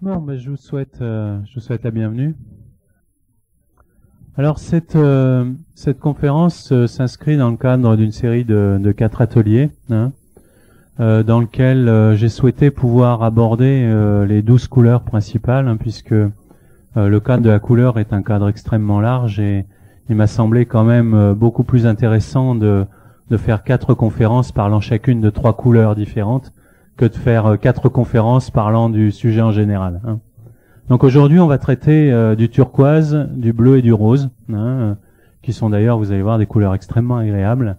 Bon, ben, je vous souhaite la bienvenue. Alors cette conférence s'inscrit dans le cadre d'une série de 4 ateliers, dans lequel j'ai souhaité pouvoir aborder les 12 couleurs principales, puisque le cadre de la couleur est un cadre extrêmement large et il m'a semblé quand même beaucoup plus intéressant de faire 4 conférences parlant chacune de 3 couleurs différentes que de faire 4 conférences parlant du sujet en général. Donc aujourd'hui, on va traiter du turquoise, du bleu et du rose, qui sont d'ailleurs, vous allez voir, des couleurs extrêmement agréables.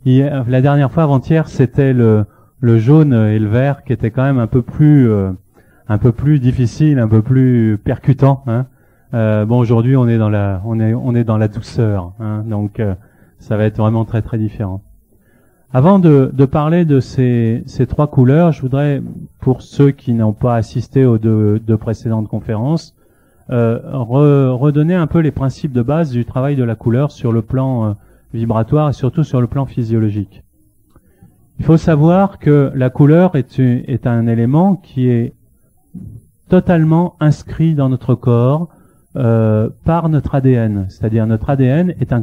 La dernière fois, avant-hier, c'était le jaune et le vert qui étaient quand même un peu plus difficile, un peu plus percutant. Bon, aujourd'hui, on est dans la douceur, donc ça va être vraiment très très différent. Avant de parler de ces 3 couleurs, je voudrais, pour ceux qui n'ont pas assisté aux deux précédentes conférences, redonner un peu les principes de base du travail de la couleur sur le plan vibratoire et surtout sur le plan physiologique. Il faut savoir que la couleur est un élément qui est totalement inscrit dans notre corps par notre ADN, c'est-à-dire notre ADN est un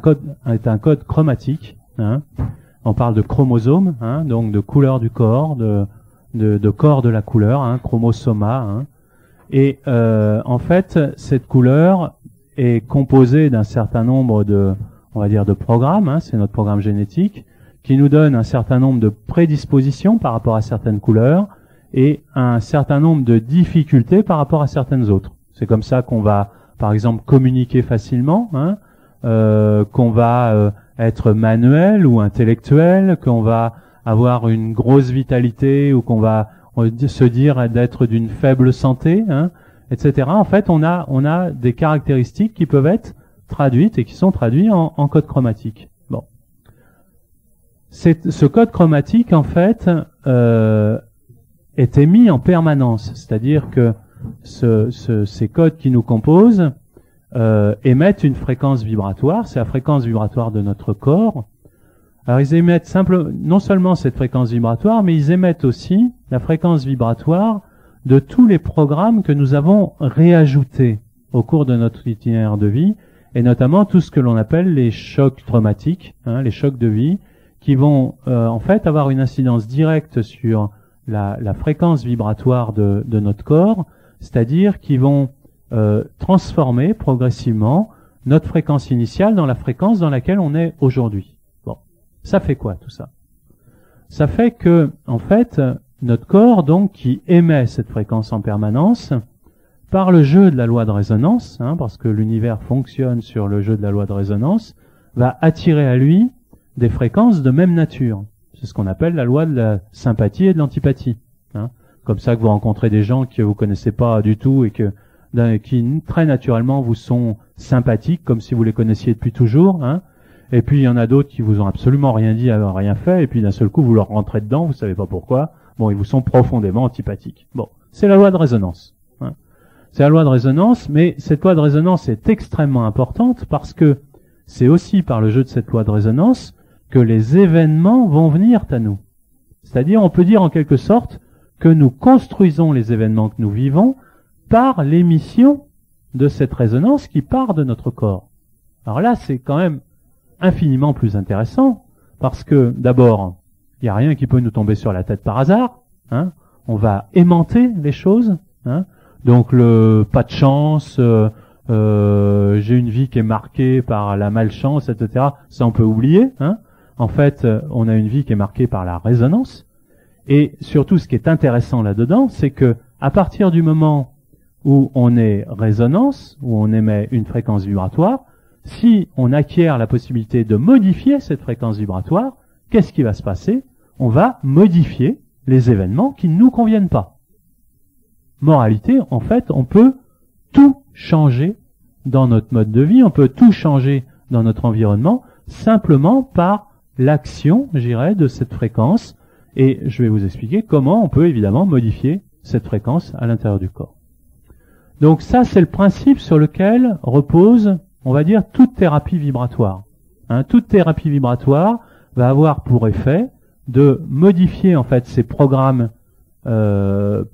code chromatique. On parle de chromosomes, donc de couleur du corps, de corps de la couleur, chromosoma. Et en fait, cette couleur est composée d'un certain nombre de programmes, c'est notre programme génétique, qui nous donne un certain nombre de prédispositions par rapport à certaines couleurs et un certain nombre de difficultés par rapport à certaines autres. C'est comme ça qu'on va, par exemple, communiquer facilement, qu'on va être manuel ou intellectuel, qu'on va avoir une grosse vitalité ou qu'on va se dire d'être d'une faible santé, etc. En fait, on a des caractéristiques qui peuvent être traduites et qui sont traduites en code chromatique. Bon, ce code chromatique, en fait, est émis en permanence, c'est-à-dire que ces codes qui nous composent émettent une fréquence vibratoire, c'est la fréquence vibratoire de notre corps. Alors ils émettent non seulement cette fréquence vibratoire, mais ils émettent aussi la fréquence vibratoire de tous les programmes que nous avons réajoutés au cours de notre itinéraire de vie, et notamment tout ce que l'on appelle les chocs traumatiques, les chocs de vie, qui vont en fait avoir une incidence directe sur la fréquence vibratoire de notre corps, c'est-à-dire qui vont transformer progressivement notre fréquence initiale dans la fréquence dans laquelle on est aujourd'hui. Bon, ça fait quoi tout ça? Ça fait que, en fait, notre corps, donc, qui émet cette fréquence en permanence, par le jeu de la loi de résonance, parce que l'univers fonctionne sur le jeu de la loi de résonance, va attirer à lui des fréquences de même nature. C'est ce qu'on appelle la loi de la sympathie et de l'antipathie. Comme ça que vous rencontrez des gens que vous connaissez pas du tout et qui très naturellement vous sont sympathiques, comme si vous les connaissiez depuis toujours, Et puis il y en a d'autres qui vous ont absolument rien dit, rien fait, et puis d'un seul coup vous leur rentrez dedans, vous savez pas pourquoi. Bon, ils vous sont profondément antipathiques. Bon, c'est la loi de résonance. C'est la loi de résonance, mais cette loi de résonance est extrêmement importante parce que c'est aussi par le jeu de cette loi de résonance que les événements vont venir à nous. C'est-à-dire, on peut dire en quelque sorte que nous construisons les événements que nous vivons par l'émission de cette résonance qui part de notre corps. Alors là, c'est quand même infiniment plus intéressant, parce que, d'abord, il n'y a rien qui peut nous tomber sur la tête par hasard, On va aimanter les choses, Donc le pas de chance, j'ai une vie qui est marquée par la malchance, etc. Ça, on peut oublier, En fait, on a une vie qui est marquée par la résonance. Et surtout, ce qui est intéressant là-dedans, c'est que, à partir du moment où on est résonance, où on émet une fréquence vibratoire, si on acquiert la possibilité de modifier cette fréquence vibratoire, qu'est-ce qui va se passer? On va modifier les événements qui ne nous conviennent pas. Moralité, en fait, on peut tout changer dans notre mode de vie, on peut tout changer dans notre environnement, simplement par l'action, je dirais, de cette fréquence, et je vais vous expliquer comment on peut évidemment modifier cette fréquence à l'intérieur du corps. Donc ça, c'est le principe sur lequel repose, on va dire, toute thérapie vibratoire. Toute thérapie vibratoire va avoir pour effet de modifier en fait ces programmes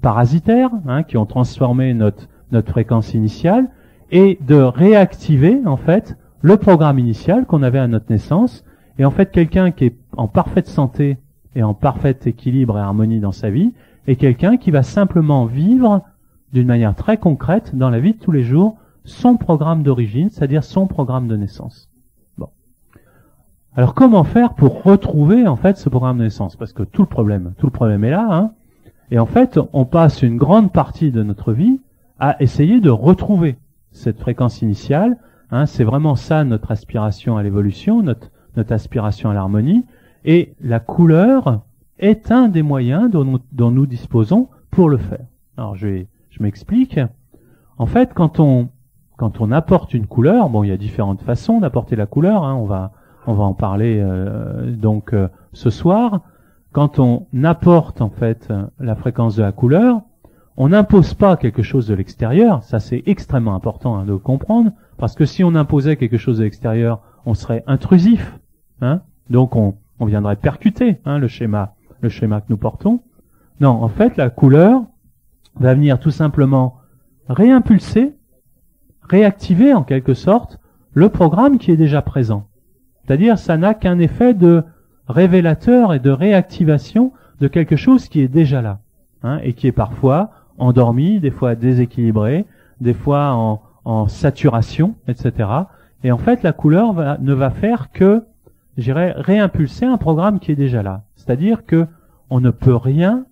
parasitaires, hein, qui ont transformé notre fréquence initiale, et de réactiver en fait le programme initial qu'on avait à notre naissance. Et en fait, quelqu'un qui est en parfaite santé et en parfait équilibre et harmonie dans sa vie est quelqu'un qui va simplement vivre d'une manière très concrète dans la vie de tous les jours son programme d'origine, c'est-à-dire son programme de naissance. Bon. Alors comment faire pour retrouver en fait ce programme de naissance? Parce que tout le problème est là, hein. Et en fait, on passe une grande partie de notre vie à essayer de retrouver cette fréquence initiale, hein. C'est vraiment ça notre aspiration à l'évolution, notre aspiration à l'harmonie. Et la couleur est un des moyens dont nous disposons pour le faire. Alors je m'explique. En fait, quand on apporte une couleur, bon, il y a différentes façons d'apporter la couleur, hein, on va en parler ce soir. Quand on apporte en fait la fréquence de la couleur, on n'impose pas quelque chose de l'extérieur. Ça, c'est extrêmement important, hein, de comprendre, parce que si on imposait quelque chose de l'extérieur, on serait intrusif, hein. Donc on viendrait percuter, hein, le schéma que nous portons. Non, en fait, la couleur va venir tout simplement réimpulser, réactiver en quelque sorte le programme qui est déjà présent. C'est-à-dire, ça n'a qu'un effet de révélateur et de réactivation de quelque chose qui est déjà là, hein, et qui est parfois endormi, des fois déséquilibré, des fois en saturation, etc. Et en fait, la couleur ne va faire que, je dirais, réimpulser un programme qui est déjà là. C'est-à-dire que on ne peut rien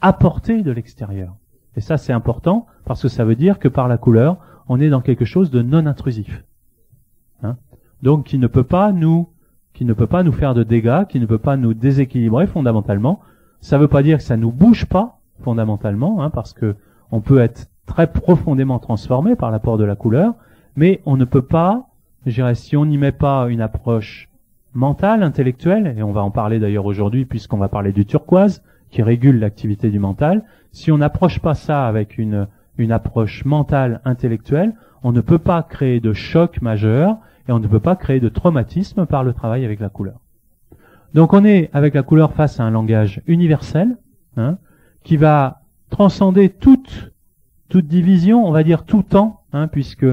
apporter de l'extérieur. Et ça, c'est important, parce que ça veut dire que par la couleur, on est dans quelque chose de non intrusif, hein. Donc, qui ne peut pas nous faire de dégâts, qui ne peut pas nous déséquilibrer fondamentalement. Ça ne veut pas dire que ça nous bouge pas fondamentalement, hein, parce que on peut être très profondément transformé par l'apport de la couleur, mais on ne peut pas, je dirais, si on n'y met pas une approche mentale, intellectuelle, et on va en parler d'ailleurs aujourd'hui puisqu'on va parler du turquoise, qui régule l'activité du mental, si on n'approche pas ça avec une approche mentale, intellectuelle, on ne peut pas créer de choc majeur et on ne peut pas créer de traumatisme par le travail avec la couleur. Donc on est avec la couleur face à un langage universel, hein, qui va transcender toute division, on va dire tout temps, hein, puisque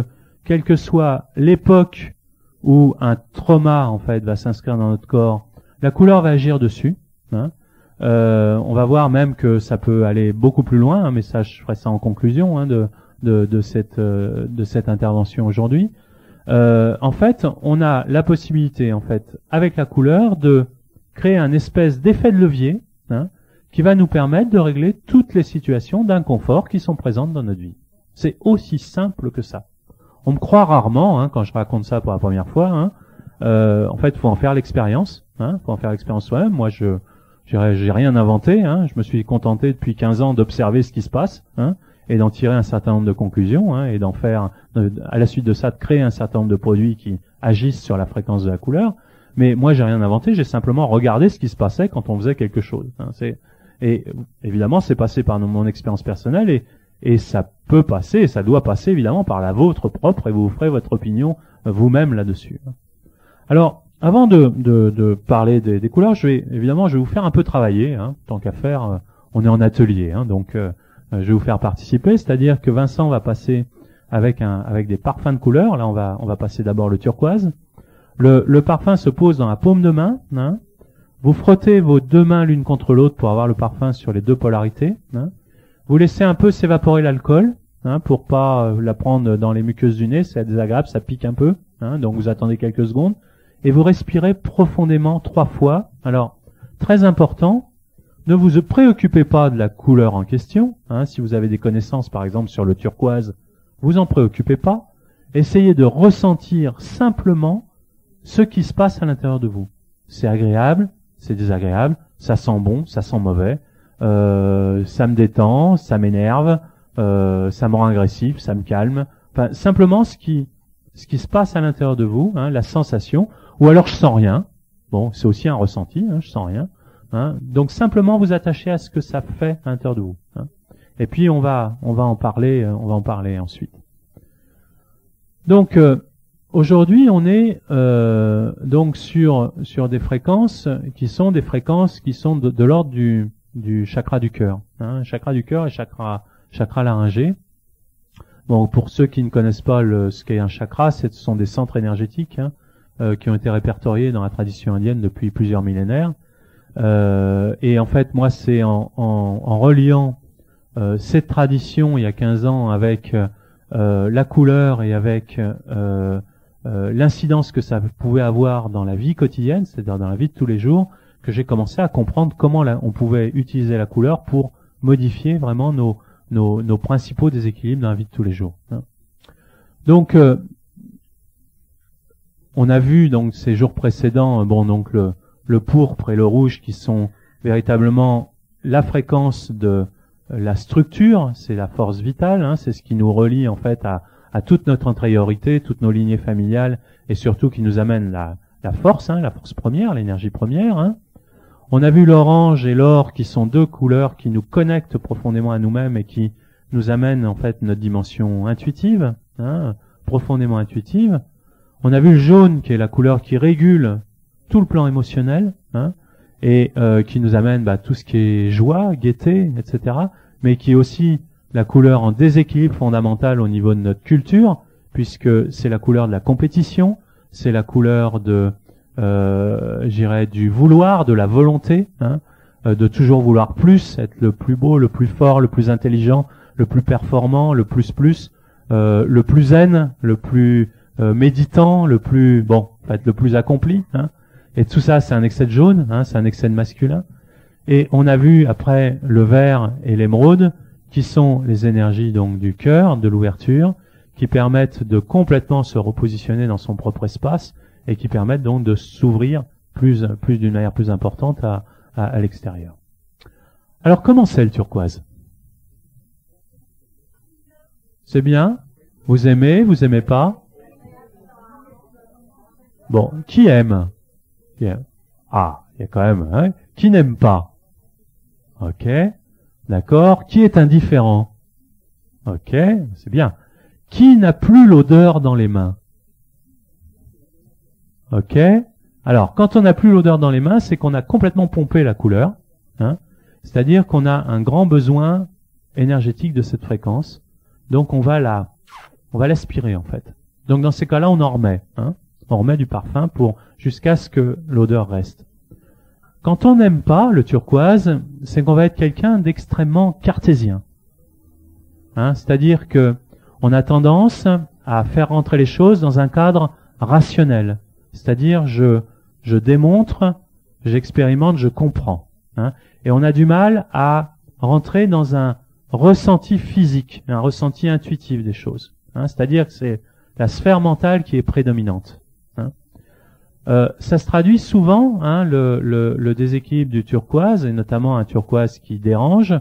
quelle que soit l'époque où un trauma en fait va s'inscrire dans notre corps, la couleur va agir dessus, hein. On va voir même que ça peut aller beaucoup plus loin, hein, mais ça, je ferai ça en conclusion, hein, de cette intervention aujourd'hui. En fait, on a la possibilité, en fait, avec la couleur, de créer un espèce d'effet de levier, hein, qui va nous permettre de régler toutes les situations d'inconfort qui sont présentes dans notre vie. C'est aussi simple que ça. On me croit rarement, hein, quand je raconte ça pour la première fois, hein. En fait, faut en faire l'expérience, hein, faut en faire l'expérience soi-même. Moi, j'ai rien inventé, hein. Je me suis contenté depuis 15 ans d'observer ce qui se passe, hein, et d'en tirer un certain nombre de conclusions, hein, et d'en faire, à la suite de ça, de créer un certain nombre de produits qui agissent sur la fréquence de la couleur. Mais moi, j'ai rien inventé, j'ai simplement regardé ce qui se passait quand on faisait quelque chose, hein. Et évidemment, c'est passé par mon expérience personnelle, et ça peut passer, et ça doit passer évidemment par la vôtre propre, et vous ferez votre opinion vous-même là-dessus. Alors, avant de parler des couleurs, je vais vous faire un peu travailler, hein, tant qu'à faire. On est en atelier, hein, donc je vais vous faire participer. C'est-à-dire que Vincent va passer avec des parfums de couleurs. Là, on va passer d'abord le turquoise. Le parfum se pose dans la paume de main, hein. Vous frottez vos deux mains l'une contre l'autre pour avoir le parfum sur les deux polarités, hein. Vous laissez un peu s'évaporer l'alcool, hein, pour pas la prendre dans les muqueuses du nez, c'est désagréable, ça pique un peu, hein, donc vous attendez quelques secondes. Et vous respirez profondément 3 fois. Alors, très important, ne vous préoccupez pas de la couleur en question, hein. Si vous avez des connaissances, par exemple, sur le turquoise, vous en préoccupez pas. Essayez de ressentir simplement ce qui se passe à l'intérieur de vous. C'est agréable, c'est désagréable, ça sent bon, ça sent mauvais, ça me détend, ça m'énerve, ça me rend agressif, ça me calme. Enfin, simplement ce qui se passe à l'intérieur de vous, hein, la sensation. Ou alors je sens rien. Bon, c'est aussi un ressenti, hein, je sens rien, hein. Donc simplement vous attachez à ce que ça fait à l'intérieur de vous, hein. Et puis on va en parler ensuite. Donc aujourd'hui on est donc sur des fréquences qui sont de l'ordre du chakra du cœur, hein, chakra du cœur et chakra laryngé. Bon, pour ceux qui ne connaissent pas ce qu'est un chakra, ce sont des centres énergétiques hein, qui ont été répertoriés dans la tradition indienne depuis plusieurs millénaires. Et en fait, moi, c'est en reliant cette tradition il y a 15 ans avec la couleur et avec l'incidence que ça pouvait avoir dans la vie quotidienne, c'est-à-dire dans la vie de tous les jours, que j'ai commencé à comprendre comment on pouvait utiliser la couleur pour modifier vraiment nos principaux déséquilibres dans la vie de tous les jours. Hein. Donc, on a vu donc ces jours précédents, bon donc le pourpre et le rouge qui sont véritablement la fréquence de la structure, c'est la force vitale, hein, c'est ce qui nous relie en fait à toute notre antériorité, toutes nos lignées familiales et surtout qui nous amène la force, hein, la force première, l'énergie première. Hein. On a vu l'orange et l'or qui sont deux couleurs qui nous connectent profondément à nous-mêmes et qui nous amènent en fait notre dimension intuitive, hein, profondément intuitive. On a vu le jaune qui est la couleur qui régule tout le plan émotionnel hein, et qui nous amène tout ce qui est joie, gaieté, etc. Mais qui est aussi la couleur en déséquilibre fondamental au niveau de notre culture, puisque c'est la couleur de la compétition, c'est la couleur de j'irais du vouloir, de la volonté, hein, de toujours vouloir plus, être le plus beau, le plus fort, le plus intelligent, le plus performant, le plus zen, le plus méditant, le plus le plus accompli. Hein. Et tout ça, c'est un excès de jaune, hein, c'est un excès de masculin. Et on a vu après le vert et l'émeraude, qui sont les énergies donc du cœur, de l'ouverture, qui permettent de complètement se repositionner dans son propre espace et qui permettent donc de s'ouvrir plus d'une manière plus importante à l'extérieur. Alors comment c'est le turquoise? C'est bien? Vous aimez pas? Bon, qui aime? Ah, il y a quand même, hein? Qui n'aime pas? Ok, d'accord. Qui est indifférent? Ok, c'est bien. Qui n'a plus l'odeur dans les mains? Ok. Alors, quand on n'a plus l'odeur dans les mains, c'est qu'on a complètement pompé la couleur. Hein, c'est-à-dire qu'on a un grand besoin énergétique de cette fréquence. Donc, on va l'aspirer en fait. Donc, dans ces cas-là, on en remet. Hein, on remet du parfum jusqu'à ce que l'odeur reste. Quand on n'aime pas le turquoise, c'est qu'on va être quelqu'un d'extrêmement cartésien. Hein, c'est-à-dire que on a tendance à faire rentrer les choses dans un cadre rationnel. C'est-à-dire, je démontre, j'expérimente, je comprends. Hein, et on a du mal à rentrer dans un ressenti physique, un ressenti intuitif des choses. Hein, c'est-à-dire que c'est la sphère mentale qui est prédominante. Hein. Ça se traduit souvent, hein, le déséquilibre du turquoise, et notamment un turquoise qui dérange,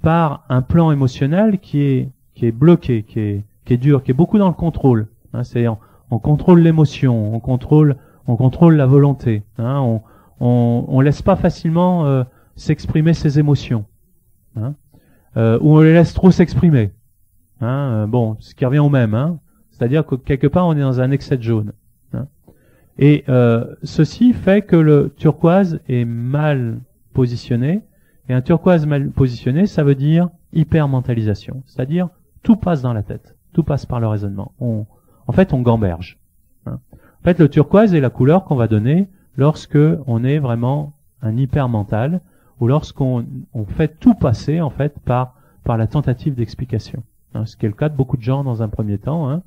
par un plan émotionnel qui est bloqué, qui est dur, qui est beaucoup dans le contrôle. Hein, c'est-à-dire, on contrôle l'émotion, on contrôle la volonté. Hein, on laisse pas facilement s'exprimer ses émotions. Hein, ou on les laisse trop s'exprimer. Hein, bon, ce qui revient au même. Hein, c'est-à-dire que quelque part on est dans un excès de jaune. Hein, et ceci fait que le turquoise est mal positionné. Et un turquoise mal positionné, ça veut dire hypermentalisation. C'est-à-dire tout passe dans la tête, tout passe par le raisonnement. En fait, on gamberge. Hein. En fait, le turquoise est la couleur qu'on va donner lorsque on est vraiment un hypermental ou lorsqu'on fait tout passer en fait par la tentative d'explication. Hein, ce qui est le cas de beaucoup de gens dans un premier temps. Hein.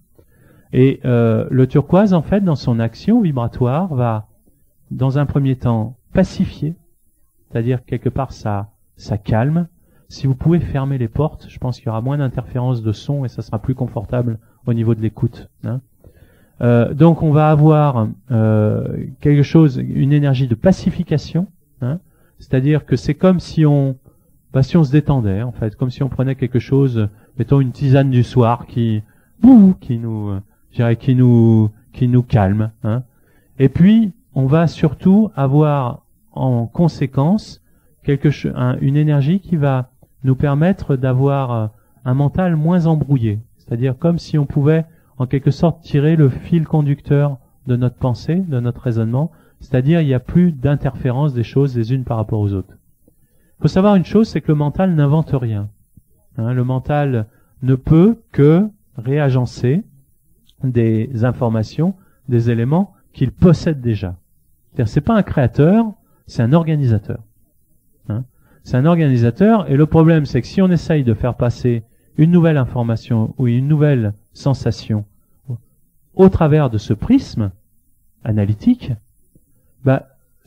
Et le turquoise, en fait, dans son action vibratoire, va dans un premier temps pacifier, c'est-à-dire quelque part ça calme. Si vous pouvez fermer les portes, je pense qu'il y aura moins d'interférences de son et ça sera plus confortable au niveau de l'écoute. Hein. Donc on va avoir quelque chose, une énergie de pacification, hein, c'est-à-dire que c'est comme si on se détendait en fait, comme si on prenait quelque chose, mettons une tisane du soir qui nous calme. Hein. Et puis on va surtout avoir en conséquence une énergie qui va nous permettre d'avoir un mental moins embrouillé. C'est-à-dire comme si on pouvait en quelque sorte tirer le fil conducteur de notre pensée, de notre raisonnement. C'est-à-dire il n'y a plus d'interférence des choses les unes par rapport aux autres. faut savoir une chose, c'est que le mental n'invente rien. Hein, le mental ne peut que réagencer des informations, des éléments qu'il possède déjà. C'est-à-dire, c'est pas un créateur, c'est un organisateur. Hein, c'est un organisateur, et le problème, c'est que si on essaye de faire passer une nouvelle information ou une nouvelle sensation au travers de ce prisme analytique,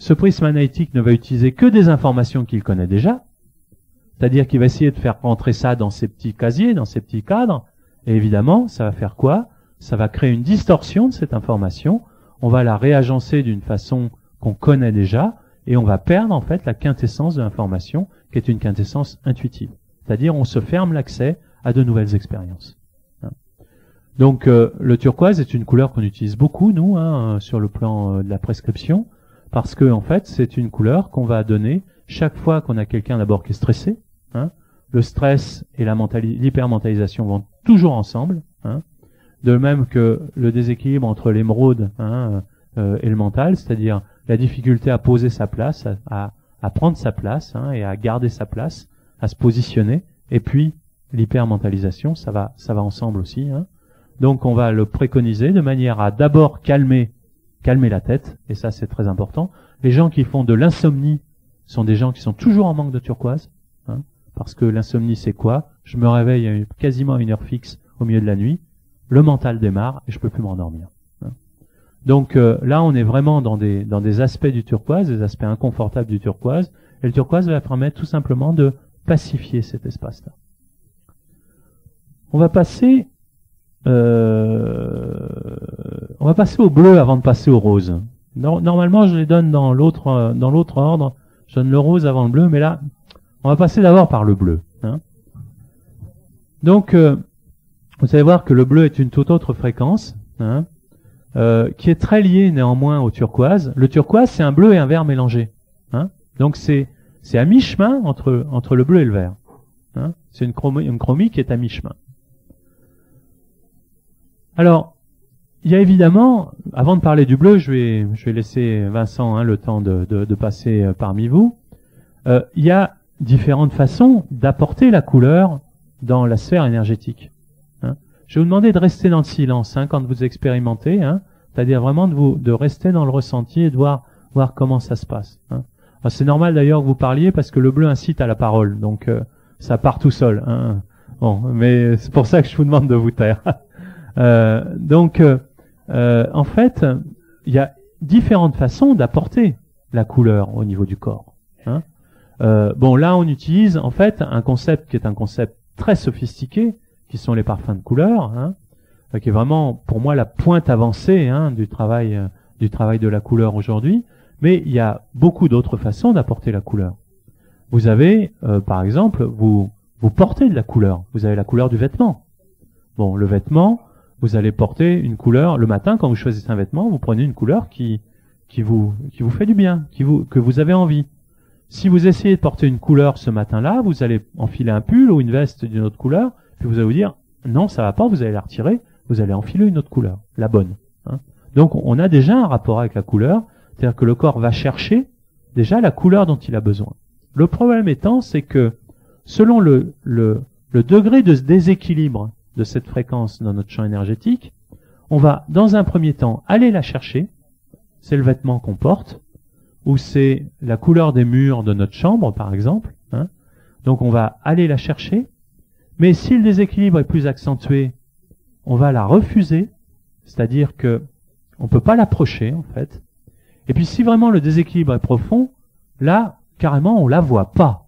ce prisme analytique ne va utiliser que des informations qu'il connaît déjà, c'est-à-dire qu'il va essayer de faire rentrer ça dans ses petits casiers, dans ses petits cadres, et évidemment, ça va faire quoi? Ça va créer une distorsion de cette information, on va la réagencer d'une façon qu'on connaît déjà, et on va perdre en fait la quintessence de l'information, qui est une quintessence intuitive. C'est-à-dire, on se ferme l'accès à de nouvelles expériences. Donc, le turquoise est une couleur qu'on utilise beaucoup, nous, sur le plan de la prescription, parce que en fait, c'est une couleur qu'on va donner chaque fois qu'on a quelqu'un d'abord qui est stressé. Hein. Le stress et l'hypermentalisation vont toujours ensemble. Hein. De même que le déséquilibre entre l'émeraude et le mental, c'est-à-dire la difficulté à poser sa place, à prendre sa place et à garder sa place, à se positionner. Et puis l'hypermentalisation, ça va ensemble aussi. Hein. Donc on va le préconiser de manière à d'abord calmer la tête, et ça c'est très important. Les gens qui font de l'insomnie sont des gens qui sont toujours en manque de turquoise, hein, parce que l'insomnie c'est quoi? Je me réveille quasiment à une heure fixe au milieu de la nuit, le mental démarre et je peux plus m'endormir. Hein. Donc là on est vraiment dans des aspects du turquoise, des aspects inconfortables du turquoise, et le turquoise va permettre tout simplement de pacifier cet espace-là. On va passer au bleu avant de passer au rose. Normalement, je les donne dans l'autre ordre. Je donne le rose avant le bleu, mais là, on va passer d'abord par le bleu. Hein. Donc, vous allez voir que le bleu est une toute autre fréquence, hein, qui est très liée néanmoins au turquoise. Le turquoise, c'est un bleu et un vert mélangés. Hein. Donc, c'est à mi-chemin entre le bleu et le vert. Hein. C'est une chromie qui est à mi-chemin. Alors, il y a évidemment, avant de parler du bleu, je vais laisser Vincent le temps de passer parmi vous. Il y a différentes façons d'apporter la couleur dans la sphère énergétique. Hein. Je vais vous demander de rester dans le silence quand vous expérimentez, c'est-à-dire vraiment de rester dans le ressenti et de voir comment ça se passe. Hein. C'est normal d'ailleurs que vous parliez parce que le bleu incite à la parole, donc ça part tout seul. Hein. Bon, mais c'est pour ça que je vous demande de vous taire. En fait, il y a différentes façons d'apporter la couleur au niveau du corps. Hein. Là, on utilise en fait un concept qui est un concept très sophistiqué, qui sont les parfums de couleur, qui est vraiment, pour moi, la pointe avancée du travail de la couleur aujourd'hui. Mais il y a beaucoup d'autres façons d'apporter la couleur. Vous avez, par exemple, vous portez de la couleur. Vous avez la couleur du vêtement. Bon, le vêtement, vous allez porter une couleur le matin quand vous choisissez un vêtement, vous prenez une couleur qui vous fait du bien, que vous avez envie. Si vous essayez de porter une couleur ce matin-là, vous allez enfiler un pull ou une veste d'une autre couleur, puis vous allez vous dire non, ça va pas, vous allez la retirer, vous allez enfiler une autre couleur, la bonne. Hein. Donc on a déjà un rapport avec la couleur, c'est-à-dire que le corps va chercher déjà la couleur dont il a besoin. Le problème étant, c'est que selon le degré de déséquilibre de cette fréquence dans notre champ énergétique, on va dans un premier temps aller la chercher, c'est le vêtement qu'on porte, ou c'est la couleur des murs de notre chambre par exemple, hein. Donc on va aller la chercher, mais si le déséquilibre est plus accentué, on va la refuser, c'est-à-dire que on peut pas l'approcher en fait, et puis si vraiment le déséquilibre est profond, là carrément on la voit pas,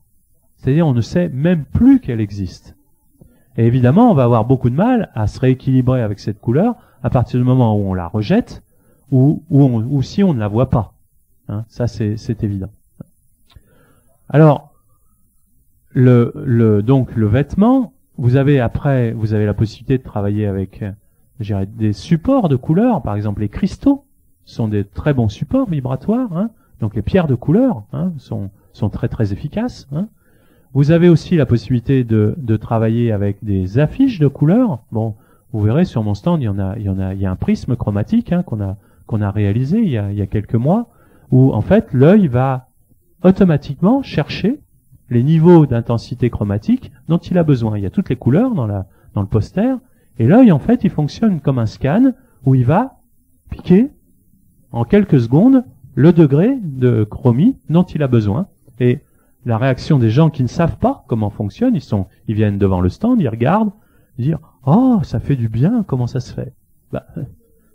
c'est-à-dire on ne sait même plus qu'elle existe. Et évidemment, on va avoir beaucoup de mal à se rééquilibrer avec cette couleur à partir du moment où on la rejette ou si on ne la voit pas. Hein, ça, c'est évident. Alors, donc le vêtement, vous avez la possibilité de travailler avec, je dirais, des supports de couleurs. Par exemple, les cristaux sont des très bons supports vibratoires. Hein, donc les pierres de couleur sont très très efficaces. Hein. Vous avez aussi la possibilité de travailler avec des affiches de couleurs. Bon, vous verrez sur mon stand, il y a un prisme chromatique qu'on a réalisé il y a quelques mois, où en fait l'œil va automatiquement chercher les niveaux d'intensité chromatique dont il a besoin. Il y a toutes les couleurs dans le poster, et l'œil, en fait, il fonctionne comme un scan où il va piquer en quelques secondes le degré de chromie dont il a besoin. Et la réaction des gens qui ne savent pas comment fonctionne, ils viennent devant le stand, ils regardent, ils disent « Oh, ça fait du bien, comment ça se fait ?»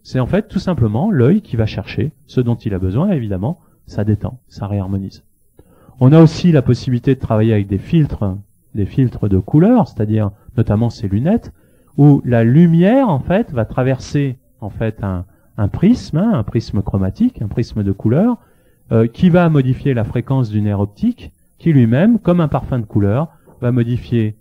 C'est en fait tout simplement l'œil qui va chercher ce dont il a besoin, et évidemment, ça détend, ça réharmonise. On a aussi la possibilité de travailler avec des filtres de couleur, c'est-à-dire notamment ces lunettes, où la lumière, en fait, va traverser en fait un prisme chromatique, un prisme de couleur, qui va modifier la fréquence du nerf optique, qui lui-même, comme un parfum de couleur, va modifier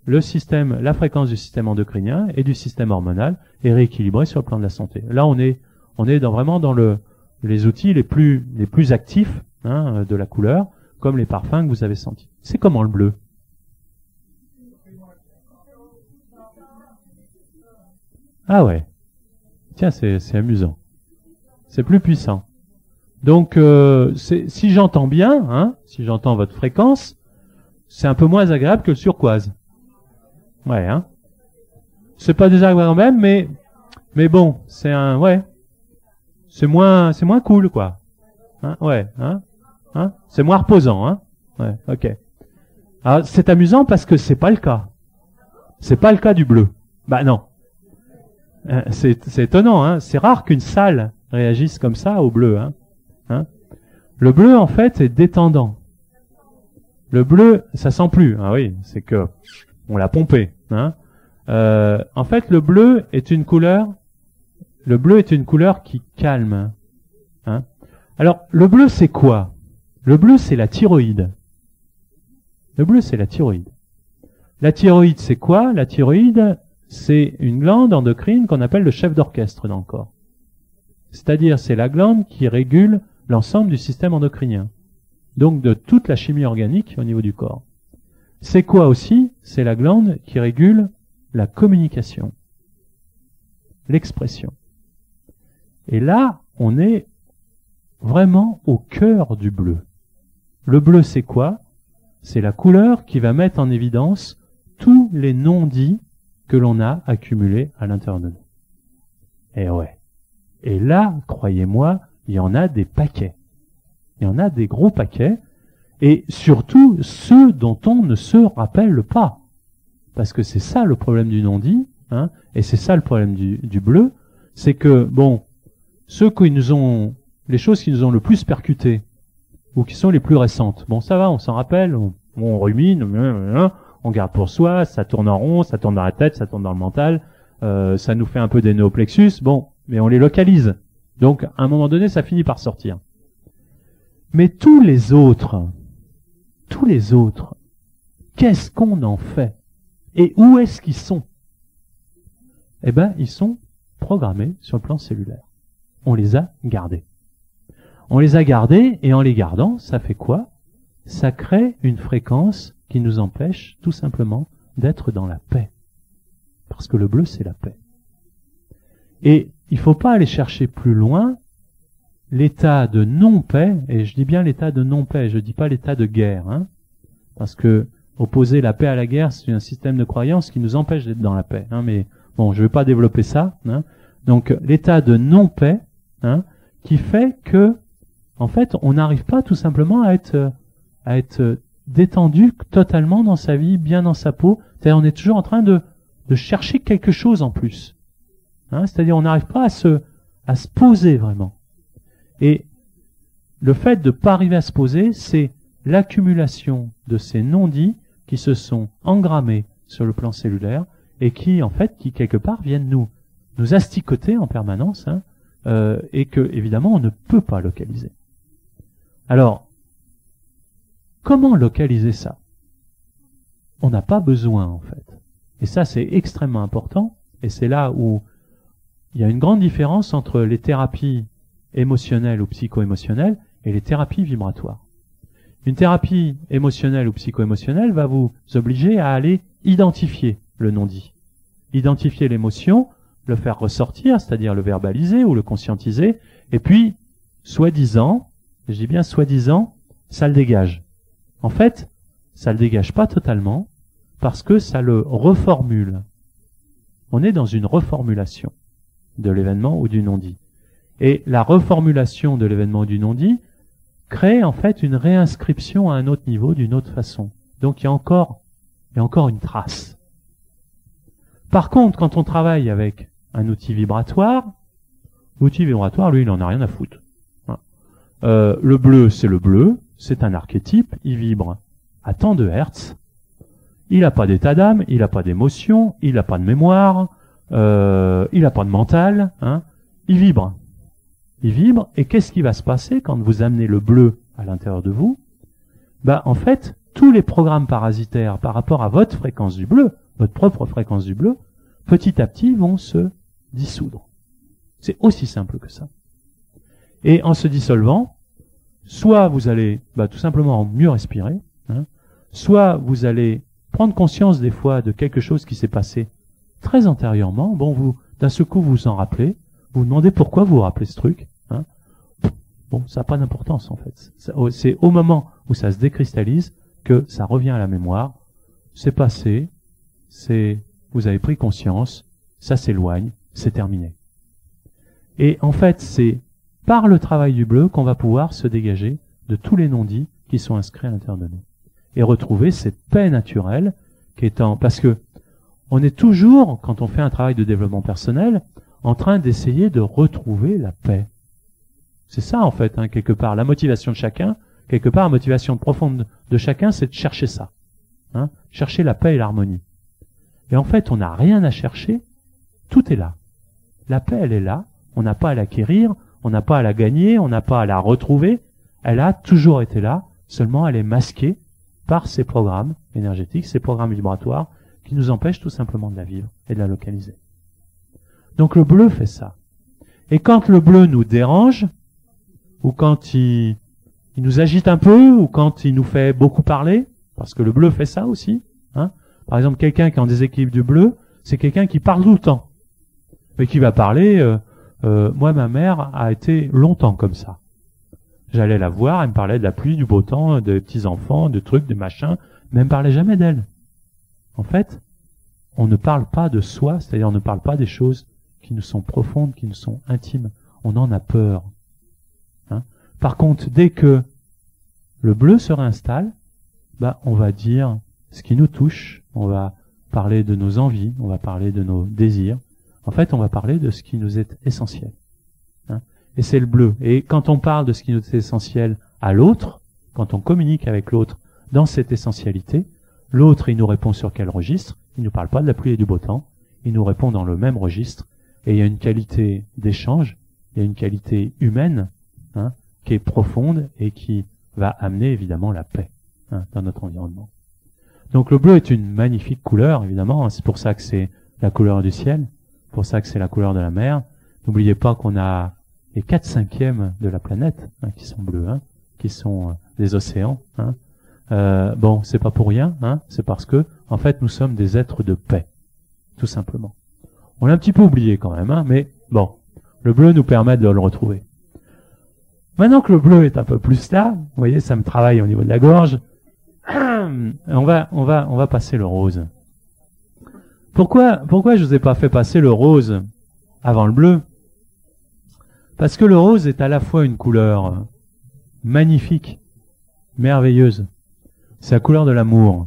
la fréquence du système endocrinien et du système hormonal et rééquilibrer sur le plan de la santé. Là, on est vraiment dans les outils les plus actifs de la couleur, comme les parfums que vous avez sentis. C'est comment le bleu? Ah ouais. Tiens, c'est amusant. C'est plus puissant. Donc, si j'entends bien, si j'entends votre fréquence, c'est un peu moins agréable que le turquoise. Ouais, C'est pas désagréable même, mais bon, c'est moins cool, quoi. C'est moins reposant, Ouais, ok. Alors, c'est amusant parce que c'est pas le cas. C'est pas le cas du bleu. Bah non. C'est étonnant, C'est rare qu'une salle réagisse comme ça au bleu, Le bleu, en fait, est détendant. Le bleu, ça sent plus. Ah oui, c'est que on l'a pompé, En fait, le bleu est une couleur qui calme, Alors, le bleu, c'est quoi? Le bleu, c'est la thyroïde. Le bleu, c'est la thyroïde. La thyroïde, c'est quoi? La thyroïde, c'est une glande endocrine qu'on appelle le chef d'orchestre dans le corps. C'est-à-dire, c'est la glande qui régule l'ensemble du système endocrinien. Donc, de toute la chimie organique au niveau du corps. C'est quoi aussi? C'est la glande qui régule la communication, l'expression. Et là, on est vraiment au cœur du bleu. Le bleu, c'est quoi? C'est la couleur qui va mettre en évidence tous les non-dits que l'on a accumulés à l'intérieur de nous. Et ouais. Et là, croyez-moi, il y en a des paquets. Il y en a des gros paquets. Et surtout, ceux dont on ne se rappelle pas. Parce que c'est ça le problème du non-dit, et c'est ça le problème du bleu, c'est que, bon, les choses qui nous ont le plus percuté, ou qui sont les plus récentes, bon, ça va, on s'en rappelle, on rumine, on garde pour soi, ça tourne en rond, ça tourne dans la tête, ça tourne dans le mental, ça nous fait un peu des néoplexus, bon, mais on les localise. Donc, à un moment donné, ça finit par sortir. Mais tous les autres, qu'est-ce qu'on en fait? Et où est-ce qu'ils sont? Eh ben, ils sont programmés sur le plan cellulaire. On les a gardés. On les a gardés, et en les gardant, ça fait quoi? Ça crée une fréquence qui nous empêche tout simplement d'être dans la paix. Parce que le bleu, c'est la paix. Et il faut pas aller chercher plus loin l'état de non-paix, et je dis bien l'état de non-paix, je dis pas l'état de guerre, parce que opposer la paix à la guerre, c'est un système de croyance qui nous empêche d'être dans la paix, mais bon, je vais pas développer ça, Donc, l'état de non-paix, qui fait que, en fait, on n'arrive pas tout simplement à être détendu totalement dans sa vie, bien dans sa peau. C'est-à-dire, on est toujours en train de chercher quelque chose en plus. C'est-à-dire, on n'arrive pas à se poser vraiment. Et le fait de ne pas arriver à se poser, c'est l'accumulation de ces non-dits qui se sont engrammés sur le plan cellulaire et qui, en fait, qui quelque part viennent nous asticoter en permanence, et que, évidemment, on ne peut pas localiser. Alors, comment localiser ça? On n'a pas besoin, en fait. Et ça, c'est extrêmement important, et c'est là où il y a une grande différence entre les thérapies émotionnelles ou psycho-émotionnelles et les thérapies vibratoires. Une thérapie émotionnelle ou psycho-émotionnelle va vous obliger à aller identifier le non-dit. Identifier l'émotion, le faire ressortir, c'est-à-dire le verbaliser ou le conscientiser, et puis, soi-disant, je dis bien soi-disant, ça le dégage. En fait, ça le dégage pas totalement, parce que ça le reformule. On est dans une reformulation de l'événement ou du non-dit. Et la reformulation de l'événement ou du non-dit crée en fait une réinscription à un autre niveau d'une autre façon. Donc il y a encore une trace. Par contre, quand on travaille avec un outil vibratoire, l'outil vibratoire, lui, il en a rien à foutre. Le bleu, c'est un archétype, il vibre à tant de hertz, il n'a pas d'état d'âme, il n'a pas d'émotion, il n'a pas de mémoire, il n'a pas de mental, il vibre. Il vibre, et qu'est-ce qui va se passer quand vous amenez le bleu à l'intérieur de vous? En fait, tous les programmes parasitaires par rapport à votre fréquence du bleu, votre propre fréquence du bleu, petit à petit vont se dissoudre. C'est aussi simple que ça. Et en se dissolvant, soit vous allez tout simplement mieux respirer, soit vous allez prendre conscience des fois de quelque chose qui s'est passé très antérieurement. Bon, vous, d'un seul coup, vous vous en rappelez, vous vous demandez pourquoi vous vous rappelez ce truc. Bon, ça n'a pas d'importance en fait. C'est au moment où ça se décristallise que ça revient à la mémoire. C'est passé, vous avez pris conscience, ça s'éloigne, c'est terminé. Et en fait, c'est par le travail du bleu qu'on va pouvoir se dégager de tous les non-dits qui sont inscrits à l'intérieur de nous. Et retrouver cette paix naturelle parce que on est toujours, quand on fait un travail de développement personnel, en train d'essayer de retrouver la paix. C'est ça, en fait, quelque part. La motivation de chacun, quelque part, la motivation profonde de chacun, c'est de chercher ça. Chercher la paix et l'harmonie. Et en fait, on n'a rien à chercher. Tout est là. La paix, elle est là. On n'a pas à l'acquérir. On n'a pas à la gagner. On n'a pas à la retrouver. Elle a toujours été là. Seulement, elle est masquée par ces programmes énergétiques, ces programmes vibratoires qui nous empêchent tout simplement de la vivre et de la localiser. Donc le bleu fait ça. Et quand le bleu nous dérange, ou quand il nous agite un peu, ou quand il nous fait beaucoup parler, parce que le bleu fait ça aussi. Par exemple, quelqu'un qui est en déséquilibre du bleu, c'est quelqu'un qui parle tout le temps. Mais qui va parler, moi ma mère a été longtemps comme ça. J'allais la voir, elle me parlait de la pluie, du beau temps, des petits-enfants, de trucs, de machins, mais elle me parlait jamais d'elle. En fait, on ne parle pas de soi, c'est-à-dire on ne parle pas des choses qui nous sont profondes, qui nous sont intimes. On en a peur. Par contre, dès que le bleu se réinstalle, on va dire ce qui nous touche, on va parler de nos envies, on va parler de nos désirs. En fait, on va parler de ce qui nous est essentiel. Et c'est le bleu. Et quand on parle de ce qui nous est essentiel à l'autre, quand on communique avec l'autre dans cette essentialité, l'autre, il nous répond sur quel registre? Il ne nous parle pas de la pluie et du beau temps, il nous répond dans le même registre, et il y a une qualité d'échange, il y a une qualité humaine, qui est profonde et qui va amener évidemment la paix dans notre environnement. Donc le bleu est une magnifique couleur, évidemment, c'est pour ça que c'est la couleur du ciel, pour ça que c'est la couleur de la mer. N'oubliez pas qu'on a les 4/5 de la planète qui sont bleus, qui sont des océans. Bon, c'est pas pour rien, c'est parce que en fait nous sommes des êtres de paix, tout simplement. On l'a un petit peu oublié quand même, mais bon, le bleu nous permet de le retrouver. Maintenant que le bleu est un peu plus là, vous voyez, ça me travaille au niveau de la gorge. On va passer le rose. Pourquoi je vous ai pas fait passer le rose avant le bleu? Parce que le rose est à la fois une couleur magnifique, merveilleuse. C'est la couleur de l'amour.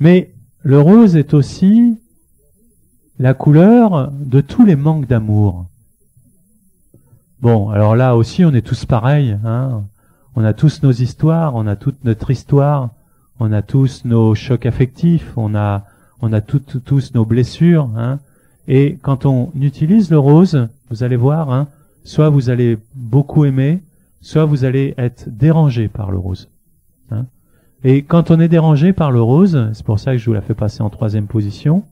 Mais le rose est aussi la couleur de tous les manques d'amour. Bon, alors là aussi, on est tous pareils. On a tous nos histoires, on a toute notre histoire, on a tous nos chocs affectifs, on a tous nos blessures. Et quand on utilise le rose, vous allez voir, soit vous allez beaucoup aimer, soit vous allez être dérangé par le rose. Et quand on est dérangé par le rose, c'est pour ça que je vous la fais passer en 3e position,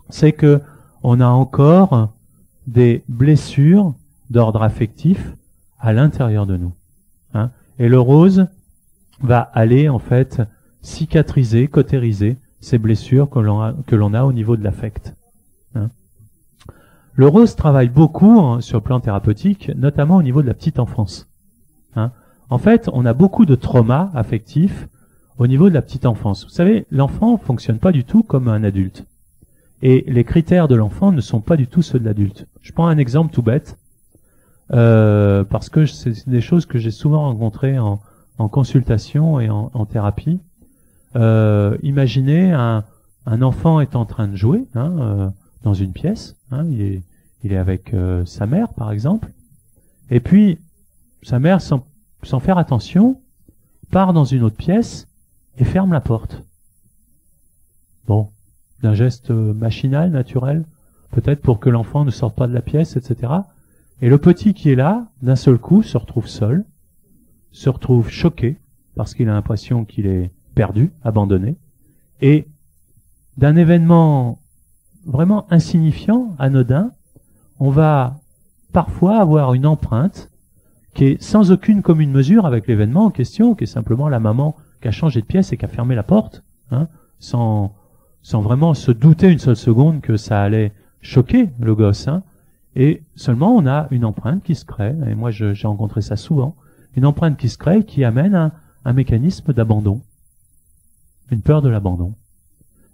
c'est que on a encore des blessures d'ordre affectif à l'intérieur de nous. Et le rose va aller en fait cicatriser, cautériser ces blessures que l'on a au niveau de l'affect. Le rose travaille beaucoup sur le plan thérapeutique, notamment au niveau de la petite enfance. En fait, on a beaucoup de traumas affectifs au niveau de la petite enfance. Vous savez, l'enfant fonctionne pas du tout comme un adulte. Et les critères de l'enfant ne sont pas du tout ceux de l'adulte. Je prends un exemple tout bête, parce que c'est des choses que j'ai souvent rencontrées en consultation et en thérapie. Imaginez un enfant est en train de jouer dans une pièce. Il est avec sa mère, par exemple. Et puis, sa mère, sans faire attention, part dans une autre pièce et ferme la porte. Bon, d'un geste machinal, naturel, peut-être pour que l'enfant ne sorte pas de la pièce, etc. Et le petit qui est là, d'un seul coup, se retrouve seul, se retrouve choqué, parce qu'il a l'impression qu'il est perdu, abandonné, et d'un événement vraiment insignifiant, anodin, on va parfois avoir une empreinte qui est sans aucune commune mesure avec l'événement en question, qui est simplement la maman qui a changé de pièce et qui a fermé la porte, sans vraiment se douter une seule seconde que ça allait choquer le gosse. Et seulement on a une empreinte qui se crée, et moi j'ai rencontré ça souvent, une empreinte qui se crée qui amène un mécanisme d'abandon, une peur de l'abandon.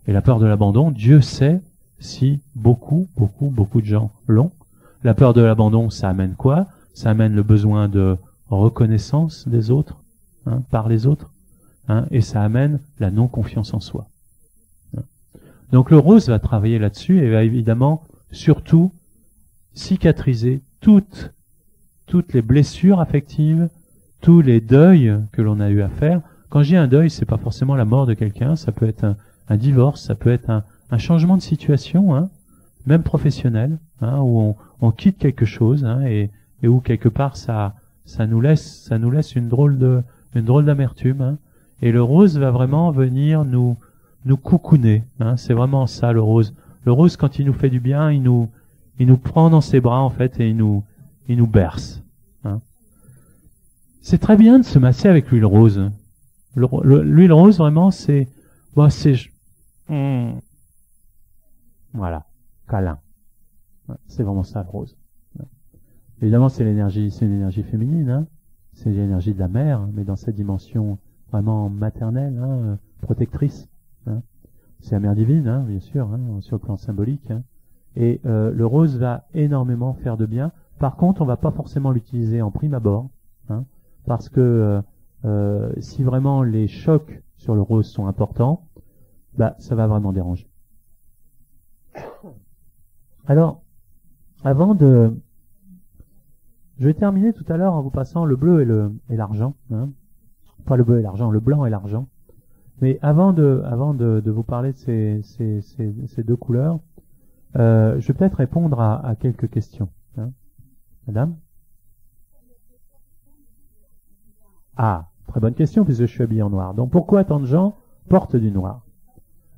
Et la peur de l'abandon, Dieu sait si beaucoup de gens l'ont. La peur de l'abandon, ça amène quoi? Ça amène le besoin de reconnaissance des autres, par les autres, et ça amène la non-confiance en soi. Donc le rose va travailler là-dessus et va évidemment surtout cicatriser toutes les blessures affectives, tous les deuils que l'on a eu à faire. Quand je dis un deuil, c'est pas forcément la mort de quelqu'un, ça peut être un divorce, ça peut être un changement de situation, même professionnel, où on quitte quelque chose, et où quelque part ça nous laisse une drôle d'amertume, et le rose va vraiment venir nous coucouner, c'est vraiment ça le rose. Le rose, quand il nous fait du bien, il nous prend dans ses bras en fait et il nous berce. C'est très bien de se masser avec l'huile rose. L'huile rose vraiment voilà, câlin. C'est vraiment ça le rose. Évidemment, c'est une énergie féminine, c'est l'énergie de la mère, mais dans cette dimension vraiment maternelle, protectrice. C'est la mère divine, bien sûr, sur le plan symbolique. Et le rose va énormément faire de bien. Par contre, on va pas forcément l'utiliser en prime abord, parce que si vraiment les chocs sur le rose sont importants, ça va vraiment déranger. Alors, je vais terminer tout à l'heure en vous passant le bleu et l'argent, pas le bleu et l'argent, le blanc et l'argent. Mais avant de vous parler de ces deux couleurs, je vais peut-être répondre à quelques questions. Madame? Ah, très bonne question puisque je suis habillé en noir. Donc pourquoi tant de gens portent du noir?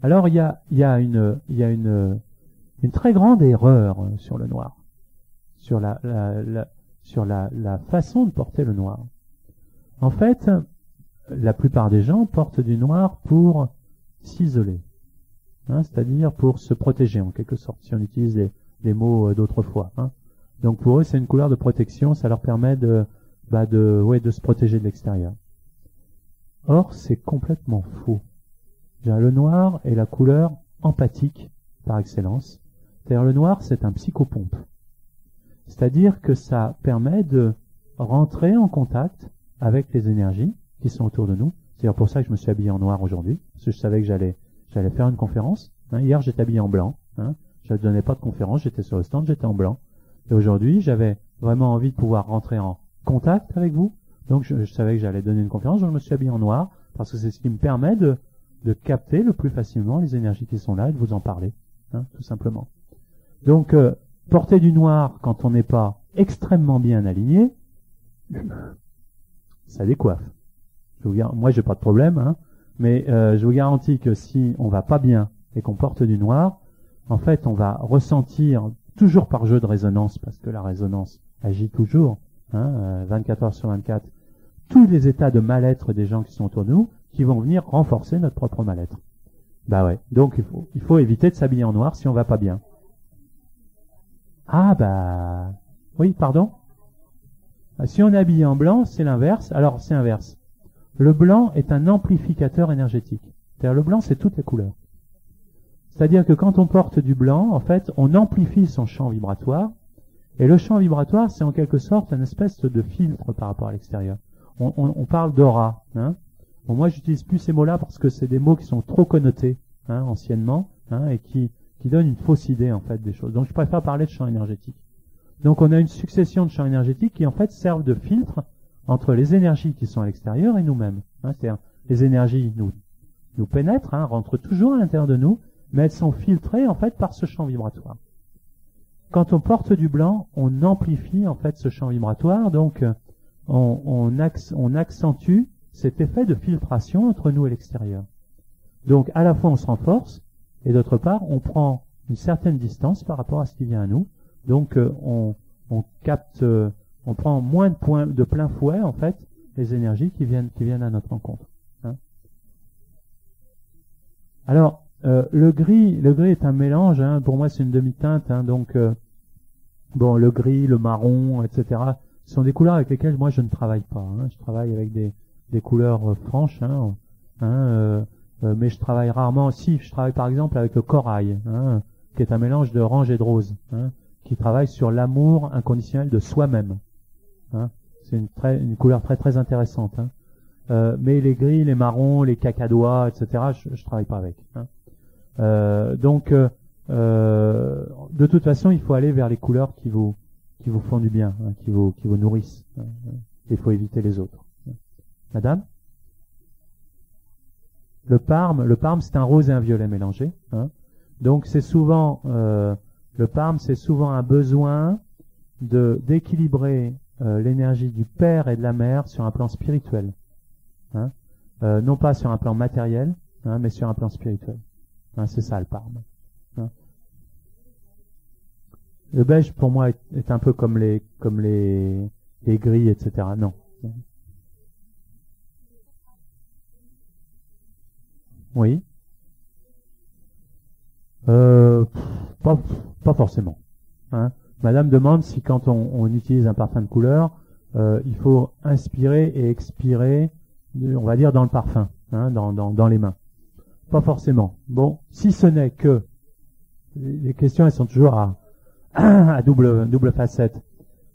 Alors il y a une très grande erreur sur le noir, sur la façon de porter le noir. En fait, la plupart des gens portent du noir pour s'isoler, c'est-à-dire pour se protéger en quelque sorte, si on utilise les mots d'autrefois. Donc pour eux, c'est une couleur de protection, ça leur permet de se protéger de l'extérieur. Or, c'est complètement faux. Le noir est la couleur empathique par excellence. C'est-à-dire le noir, c'est un psychopompe. C'est-à-dire que ça permet de rentrer en contact avec les énergies qui sont autour de nous. C'est pour ça que je me suis habillé en noir aujourd'hui, parce que je savais que j'allais faire une conférence. Hier, j'étais habillé en blanc. Je ne donnais pas de conférence, j'étais sur le stand, j'étais en blanc. Et aujourd'hui, j'avais vraiment envie de pouvoir rentrer en contact avec vous. Donc, je savais que j'allais donner une conférence, donc je me suis habillé en noir, parce que c'est ce qui me permet de capter le plus facilement les énergies qui sont là et de vous en parler, tout simplement. Donc, porter du noir quand on n'est pas extrêmement bien aligné, ça décoiffe. Moi, j'ai pas de problème, mais je vous garantis que si on va pas bien et qu'on porte du noir, en fait, on va ressentir toujours par jeu de résonance, parce que la résonance agit toujours, 24 heures sur 24, tous les états de mal-être des gens qui sont autour de nous, qui vont venir renforcer notre propre mal-être. Donc il faut éviter de s'habiller en noir si on va pas bien. Oui, pardon. Si on est habillé en blanc, c'est l'inverse. Alors c'est inverse. Le blanc est un amplificateur énergétique. C'est-à-dire le blanc, c'est toutes les couleurs. C'est-à-dire que quand on porte du blanc, en fait, on amplifie son champ vibratoire. Et le champ vibratoire, c'est en quelque sorte une espèce de filtre par rapport à l'extérieur. On parle d'aura. Hein. Bon, moi, j'utilise plus ces mots-là parce que c'est des mots qui sont trop connotés anciennement et qui donnent une fausse idée en fait des choses. Donc, je préfère parler de champ énergétique. Donc, on a une succession de champs énergétiques qui en fait servent de filtre entre les énergies qui sont à l'extérieur et nous-mêmes. C'est-à-dire, les énergies nous pénètrent, rentrent toujours à l'intérieur de nous, mais elles sont filtrées en fait par ce champ vibratoire. Quand on porte du blanc, on amplifie en fait ce champ vibratoire, donc on accentue cet effet de filtration entre nous et l'extérieur. Donc à la fois on se renforce, et d'autre part on prend une certaine distance par rapport à ce qui vient à nous. Donc on prend moins de plein fouet en fait les énergies qui viennent à notre rencontre. Alors le gris est un mélange. Pour moi c'est une demi-teinte. Donc bon, le gris, le marron, etc. sont des couleurs avec lesquelles moi je ne travaille pas. Je travaille avec des couleurs franches. Mais je travaille rarement. Si, je travaille par exemple avec le corail, qui est un mélange d'orange et de rose, qui travaille sur l'amour inconditionnel de soi-même. C'est une couleur très très intéressante. Mais les gris, les marrons, les cacadois, etc. Je travaille pas avec. Donc, de toute façon, il faut aller vers les couleurs qui vous font du bien, qui vous nourrissent. Il faut éviter les autres. Madame? Le parme, c'est un rose et un violet mélangé. Donc c'est souvent le parme, c'est souvent un besoin d'équilibrer l'énergie du père et de la mère sur un plan spirituel, non pas sur un plan matériel, mais sur un plan spirituel. C'est ça le parme. Le beige pour moi est un peu comme les gris, etc. Non. Oui. Pas forcément. Madame demande si quand on utilise un parfum de couleur, il faut inspirer et expirer, on va dire dans le parfum, dans les mains. Pas forcément. Bon, si ce n'est que les questions elles sont toujours à double facette.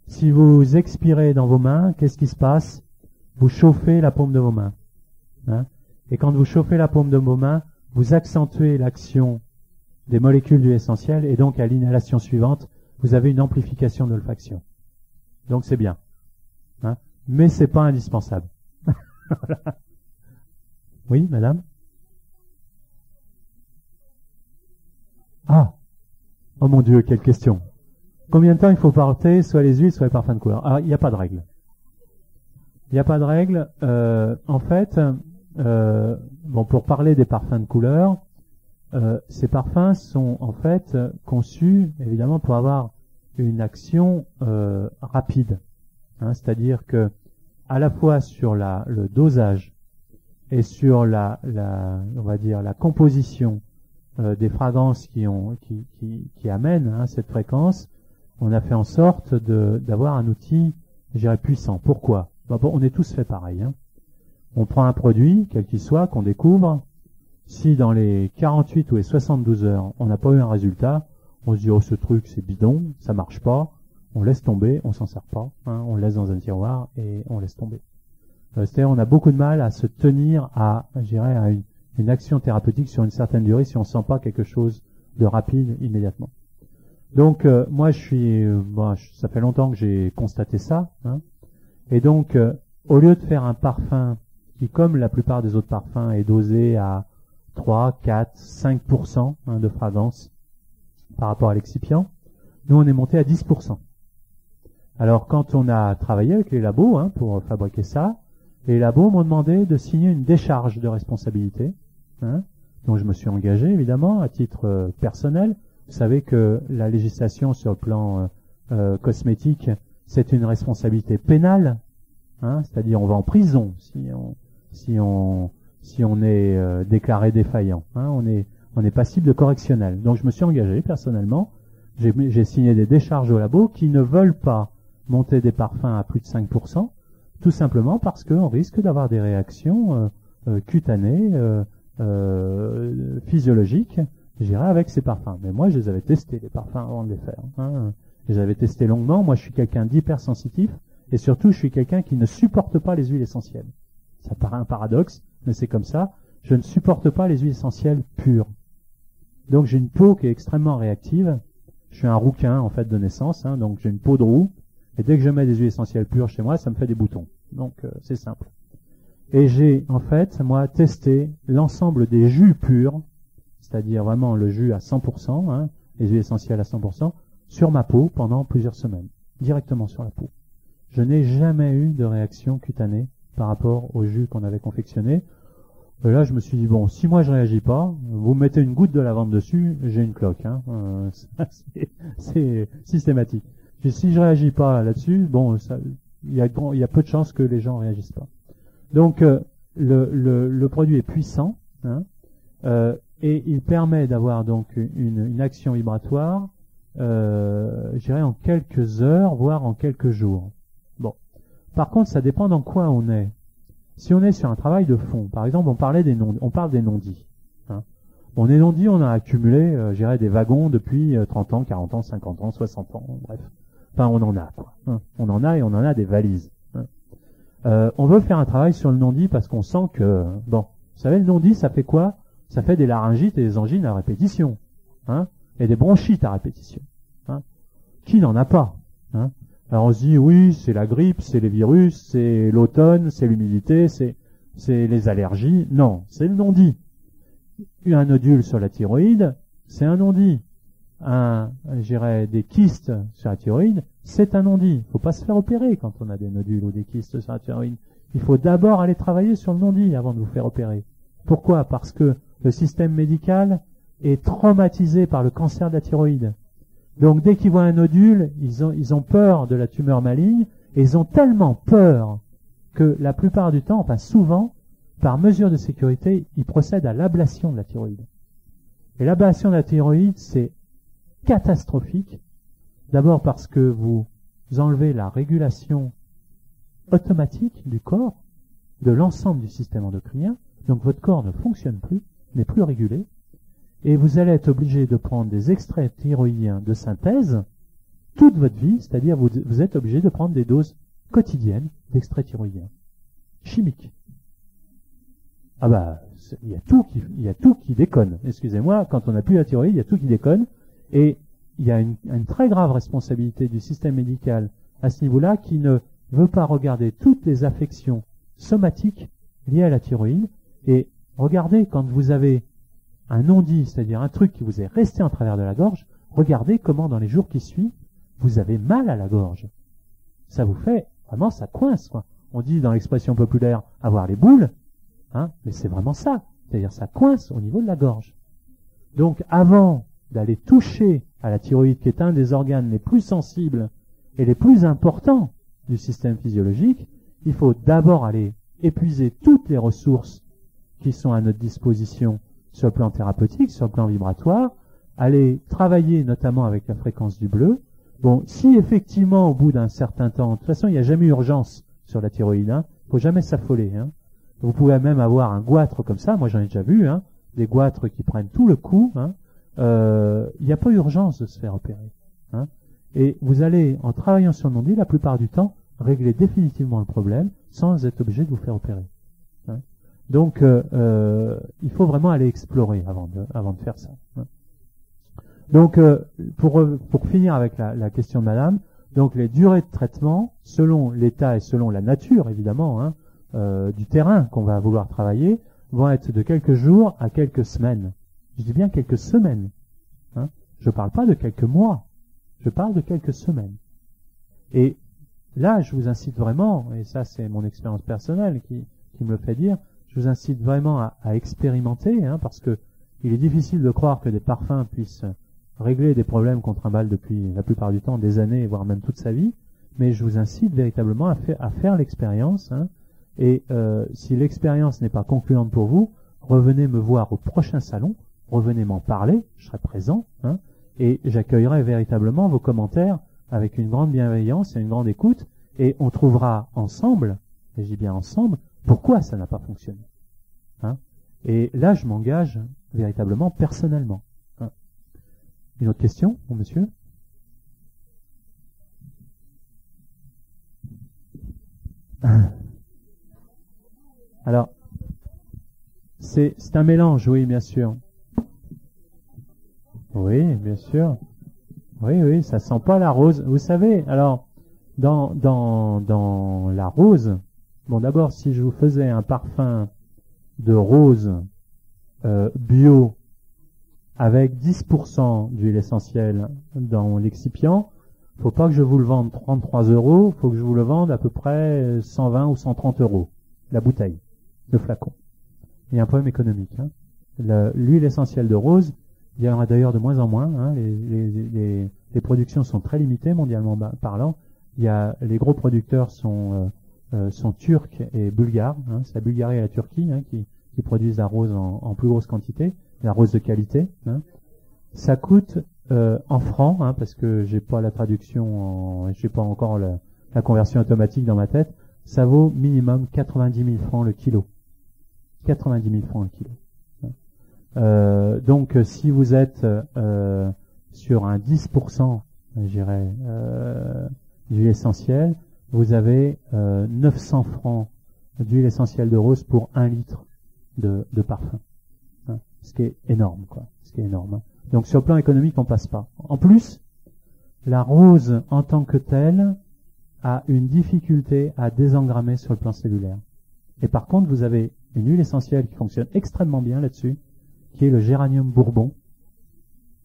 Si vous expirez dans vos mains, qu'est-ce qui se passe? Vous chauffez la paume de vos mains. Et quand vous chauffez la paume de vos mains, vous accentuez l'action des molécules du essentiel, et donc à l'inhalation suivante, vous avez une amplification de l'olfaction. Donc c'est bien. Mais c'est pas indispensable. Voilà. Oui, madame? Ah! Oh mon Dieu, quelle question! Combien de temps il faut porter soit les huiles, soit les parfums de couleur? Alors, il n'y a pas de règle. Il n'y a pas de règle. En fait, pour parler des parfums de couleur, ces parfums sont en fait conçus évidemment pour avoir une action rapide. C'est-à-dire que à la fois sur le dosage et sur on va dire la composition des fragrances qui amènent cette fréquence, on a fait en sorte d'avoir un outil, je dirais, puissant. Pourquoi? On est tous fait pareil. On prend un produit, quel qu'il soit, qu'on découvre. Si dans les 48 ou les 72 heures, on n'a pas eu un résultat, on se dit, oh, ce truc, c'est bidon, ça marche pas, on laisse tomber, on s'en sert pas, on le laisse dans un tiroir et on laisse tomber. C'est-à-dire, on a beaucoup de mal à se tenir à une action thérapeutique sur une certaine durée si on sent pas quelque chose de rapide immédiatement. Donc, moi, ça fait longtemps que j'ai constaté ça, et donc, au lieu de faire un parfum qui, comme la plupart des autres parfums, est dosé à 3, 4, 5% de fragrance par rapport à l'excipient, nous on est monté à 10%. Alors quand on a travaillé avec les labos pour fabriquer ça, les labos m'ont demandé de signer une décharge de responsabilité, dont je me suis engagé évidemment à titre personnel. Vous savez que la législation sur le plan cosmétique, c'est une responsabilité pénale, c'est-à-dire on va en prison si on est déclaré défaillant. On est passible de correctionnel. Donc je me suis engagé personnellement, j'ai signé des décharges au labo qui ne veulent pas monter des parfums à plus de 5%, Tout simplement parce qu'on risque d'avoir des réactions cutanées, physiologiques, je dirais, avec ces parfums. Mais moi, je les avais testés, les parfums, avant de les faire. Hein. Je les avais testés longuement. Moi, je suis quelqu'un d'hypersensitif, et surtout, je suis quelqu'un qui ne supporte pas les huiles essentielles. Ça paraît un paradoxe, mais c'est comme ça. Je ne supporte pas les huiles essentielles pures. Donc, j'ai une peau qui est extrêmement réactive. Je suis un rouquin, en fait, de naissance, hein, donc j'ai une peau de roux. Et dès que je mets des huiles essentielles pures chez moi, ça me fait des boutons. Donc, c'est simple. Et j'ai, en fait, moi, testé l'ensemble des jus purs, c'est-à-dire vraiment le jus à 100%, hein, les huiles essentielles à 100%, sur ma peau pendant plusieurs semaines, directement sur la peau. Je n'ai jamais eu de réaction cutanée par rapport au jus qu'on avait confectionné. Et là, je me suis dit, bon, si moi je réagis pas, vous mettez une goutte de lavande dessus, j'ai une cloque. Hein. C'est systématique. Et si je réagis pas là-dessus, bon, il y a peu de chances que les gens réagissent pas. Donc, le produit est puissant, hein, et il permet d'avoir donc une action vibratoire, je dirais en quelques heures, voire en quelques jours. Bon. Par contre, ça dépend dans quoi on est. Si on est sur un travail de fond, par exemple, on parle des non-dits. Hein. Bon, les non-dits, on a accumulé, je dirais, des wagons depuis 30 ans, 40 ans, 50 ans, 60 ans, bref. Enfin, on en a, quoi. Hein. On en a et on en a des valises. Hein. On veut faire un travail sur le non-dit parce qu'on sent que, bon, vous savez, le non-dit, ça fait quoi? Ça fait des laryngites et des angines à répétition, hein, et des bronchites à répétition. Hein. Qui n'en a pas? Hein. Alors on se dit, oui, c'est la grippe, c'est les virus, c'est l'automne, c'est l'humidité, c'est les allergies. Non, c'est le non-dit. Un nodule sur la thyroïde, c'est un non-dit. Je dirais, des kystes sur la thyroïde, c'est un non-dit. Il faut pas se faire opérer quand on a des nodules ou des kystes sur la thyroïde. Il faut d'abord aller travailler sur le non-dit avant de vous faire opérer. Pourquoi? Parce que le système médical est traumatisé par le cancer de la thyroïde. Donc dès qu'ils voient un nodule, ils ont peur de la tumeur maligne, et ils ont tellement peur que la plupart du temps, enfin souvent, par mesure de sécurité, ils procèdent à l'ablation de la thyroïde. Et l'ablation de la thyroïde, c'est catastrophique. D'abord parce que vous enlevez la régulation automatique du corps, de l'ensemble du système endocrinien, donc votre corps ne fonctionne plus, n'est plus régulé, et vous allez être obligé de prendre des extraits thyroïdiens de synthèse toute votre vie, c'est-à-dire vous êtes obligé de prendre des doses quotidiennes d'extraits thyroïdiens chimiques. Ah bah, il y a tout qui déconne. Excusez-moi, quand on n'a plus la thyroïde, il y a tout qui déconne, et il y a une très grave responsabilité du système médical à ce niveau-là qui ne veut pas regarder toutes les affections somatiques liées à la thyroïde. Et regardez, quand vous avez un non-dit, c'est-à-dire un truc qui vous est resté en travers de la gorge, regardez comment dans les jours qui suivent, vous avez mal à la gorge. Ça vous fait, vraiment, ça coince, quoi. On dit dans l'expression populaire, avoir les boules, hein, mais c'est vraiment ça. C'est-à-dire, ça coince au niveau de la gorge. Donc, avant d'aller toucher à la thyroïde, qui est un des organes les plus sensibles et les plus importants du système physiologique, il faut d'abord aller épuiser toutes les ressources qui sont à notre disposition sur le plan thérapeutique, sur le plan vibratoire, aller travailler notamment avec la fréquence du bleu. Bon, si effectivement, au bout d'un certain temps, de toute façon, il n'y a jamais urgence sur la thyroïde, hein, faut jamais s'affoler, hein. Vous pouvez même avoir un goitre comme ça, moi j'en ai déjà vu, hein, des goitres qui prennent tout le coup, hein. Il n'y a pas urgence de se faire opérer, hein. Et vous allez, en travaillant sur le non-dit, la plupart du temps, régler définitivement le problème sans être obligé de vous faire opérer. Hein. Donc, il faut vraiment aller explorer avant de faire ça. Hein. Donc, pour finir avec la question de madame, donc les durées de traitement, selon l'état et selon la nature, évidemment, hein, du terrain qu'on va vouloir travailler, vont être de quelques jours à quelques semaines. Je dis bien quelques semaines. Hein. Je ne parle pas de quelques mois. Je parle de quelques semaines. Et là, je vous incite vraiment, et ça c'est mon expérience personnelle qui me le fait dire, je vous incite vraiment à expérimenter, hein, parce que il est difficile de croire que des parfums puissent régler des problèmes qu'on trimballe depuis la plupart du temps des années, voire même toute sa vie, mais je vous incite véritablement à faire l'expérience, hein, et si l'expérience n'est pas concluante pour vous, revenez me voir au prochain salon, revenez m'en parler, je serai présent, hein, et j'accueillerai véritablement vos commentaires avec une grande bienveillance et une grande écoute, et on trouvera ensemble et je dis bien ensemble, pourquoi ça n'a pas fonctionné. Hein? Et là, je m'engage véritablement personnellement. Hein? Une autre question, mon monsieur? Alors, c'est un mélange, oui, bien sûr. Oui, bien sûr. Oui, ça sent pas la rose. Vous savez, alors, dans la rose, bon, d'abord, si je vous faisais un parfum de rose bio avec 10% d'huile essentielle dans l'excipient, faut pas que je vous le vende 33 €, faut que je vous le vende à peu près 120 ou 130 € la bouteille, le flacon. Il y a un problème économique. Hein. L'huile essentielle de rose, il y en a d'ailleurs de moins en moins. Hein. Les productions sont très limitées mondialement parlant. Les gros producteurs sont turcs et bulgares. Hein. C'est la Bulgarie et la Turquie hein, qui produisent la rose en plus grosse quantité, la rose de qualité. Hein. Ça coûte en francs, hein, parce que j'ai pas la traduction, j'ai pas encore la conversion automatique dans ma tête. Ça vaut minimum 90 000 francs le kilo. 90 000 francs le kilo. Donc, si vous êtes sur un 10%, je dirais, d'huile essentielle, vous avez 900 francs d'huile essentielle de rose pour 1 litre de parfum. Hein, ce qui est énorme, quoi. Ce qui est énorme. Hein. Donc, sur le plan économique, on passe pas. En plus, la rose en tant que telle a une difficulté à désengrammer sur le plan cellulaire. Et par contre, vous avez une huile essentielle qui fonctionne extrêmement bien là-dessus, qui est le géranium bourbon.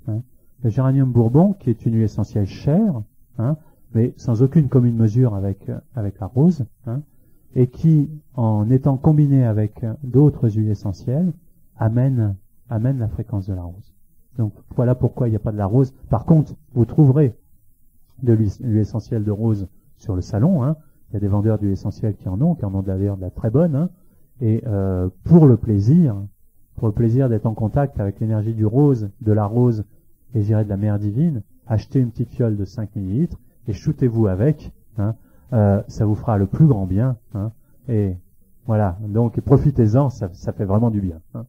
Hein. Le géranium bourbon, qui est une huile essentielle chère, hein, mais sans aucune commune mesure avec la rose, hein, et qui, en étant combiné avec d'autres huiles essentielles, amène la fréquence de la rose. Donc voilà pourquoi il n'y a pas de la rose. Par contre, vous trouverez de l'huile essentielle de rose sur le salon. Hein. Il y a des vendeurs d'huile essentielle qui en ont d'ailleurs de la très bonne. Hein. Et pour le plaisir d'être en contact avec l'énergie du rose, de la rose et je dirais de la mère divine, achetez une petite fiole de 5 millilitres et shootez-vous avec. Hein. Ça vous fera le plus grand bien. Hein. Et voilà, donc profitez-en, ça fait vraiment du bien. Hein.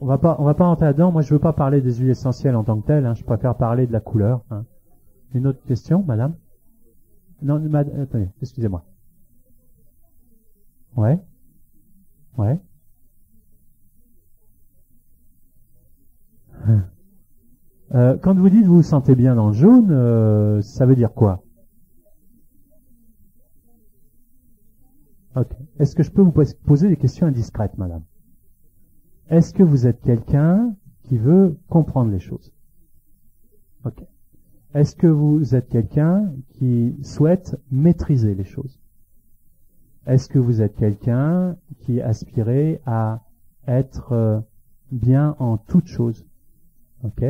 On va pas rentrer là-dedans. Moi, je veux pas parler des huiles essentielles en tant que telles. Hein. Je préfère parler de la couleur. Hein. Une autre question, madame? Non, attendez, excusez-moi. Ouais. Quand vous dites vous vous sentez bien dans le jaune, ça veut dire quoi? Ok. Est-ce que je peux vous poser des questions indiscrètes, madame? Est-ce que vous êtes quelqu'un qui veut comprendre les choses? Ok. Est-ce que vous êtes quelqu'un qui souhaite maîtriser les choses? Est-ce que vous êtes quelqu'un qui aspirait à être bien en toute chose? Ok.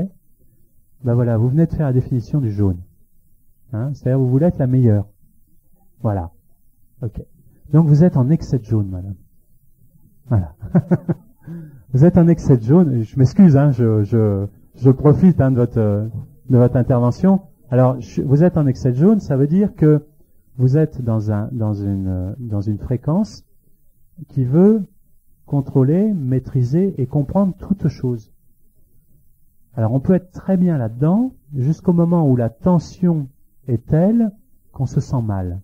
Ben voilà, vous venez de faire la définition du jaune. Hein, c'est-à-dire vous voulez être la meilleure. Voilà. Ok. Donc vous êtes en excès de jaune, madame. Voilà. Vous êtes en excès de jaune. Je m'excuse, hein, je profite hein, de votre intervention. Alors, vous êtes en excès de jaune, ça veut dire que vous êtes dans une fréquence qui veut contrôler, maîtriser et comprendre toute chose. Alors, on peut être très bien là-dedans jusqu'au moment où la tension est telle qu'on se sent mal.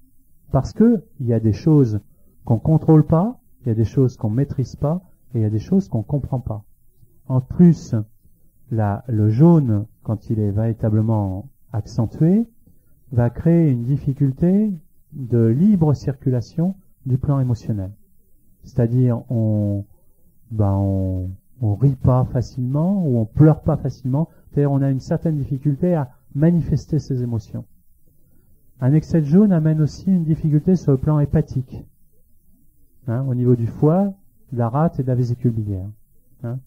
Parce que il y a des choses qu'on contrôle pas, il y a des choses qu'on maîtrise pas, et il y a des choses qu'on comprend pas. En plus, le jaune, quand il est véritablement accentué, va créer une difficulté de libre circulation du plan émotionnel. C'est-à-dire, on rit pas facilement, ou on pleure pas facilement. C'est-à-dire, on a une certaine difficulté à manifester ses émotions. Un excès de jaune amène aussi une difficulté sur le plan hépatique, hein, au niveau du foie, de la rate et de la vésicule biliaire. Hein.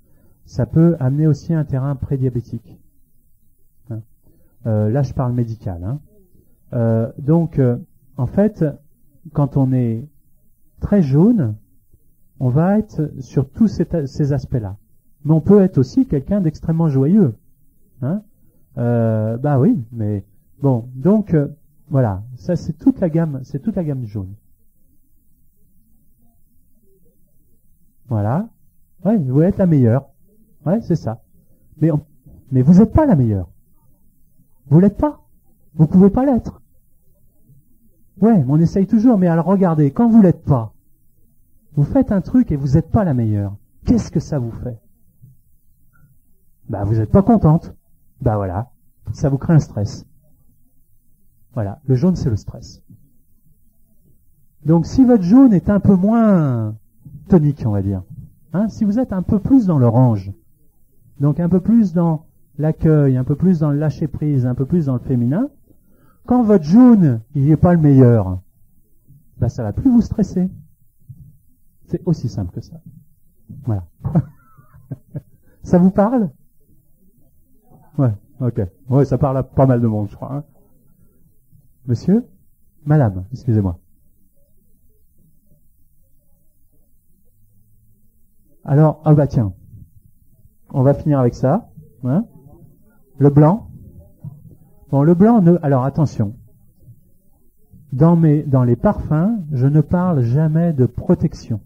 Ça peut amener aussi un terrain prédiabétique. Hein. Là, je parle médical. Hein. Donc, en fait, quand on est très jaune, on va être sur tous ces aspects-là. Mais on peut être aussi quelqu'un d'extrêmement joyeux. Hein. Bah oui, mais bon. Donc, Voilà, ça c'est toute la gamme du jaune. Voilà. Ouais, vous voulez être la meilleure. Ouais, c'est ça. Mais vous n'êtes pas la meilleure. Vous l'êtes pas. Vous pouvez pas l'être. Ouais, mais on essaye toujours. Mais alors regardez, quand vous l'êtes pas, vous faites un truc et vous n'êtes pas la meilleure. Qu'est-ce que ça vous fait? Bah, vous n'êtes pas contente. Bah voilà. Ça vous crée un stress. Voilà. Le jaune, c'est le stress. Donc, si votre jaune est un peu moins tonique, on va dire, hein, si vous êtes un peu plus dans l'orange, donc un peu plus dans l'accueil, un peu plus dans le lâcher prise, un peu plus dans le féminin, quand votre jaune, il n'est pas le meilleur, bah, ça va plus vous stresser. C'est aussi simple que ça. Voilà. Ça vous parle? Ouais, ok. Ouais, ça parle à pas mal de monde, je crois. Hein. Monsieur? Madame, excusez-moi. Alors, ah bah tiens. On va finir avec ça. Hein. Le blanc. Bon, le blanc, alors attention. Dans les parfums, je ne parle jamais de protection.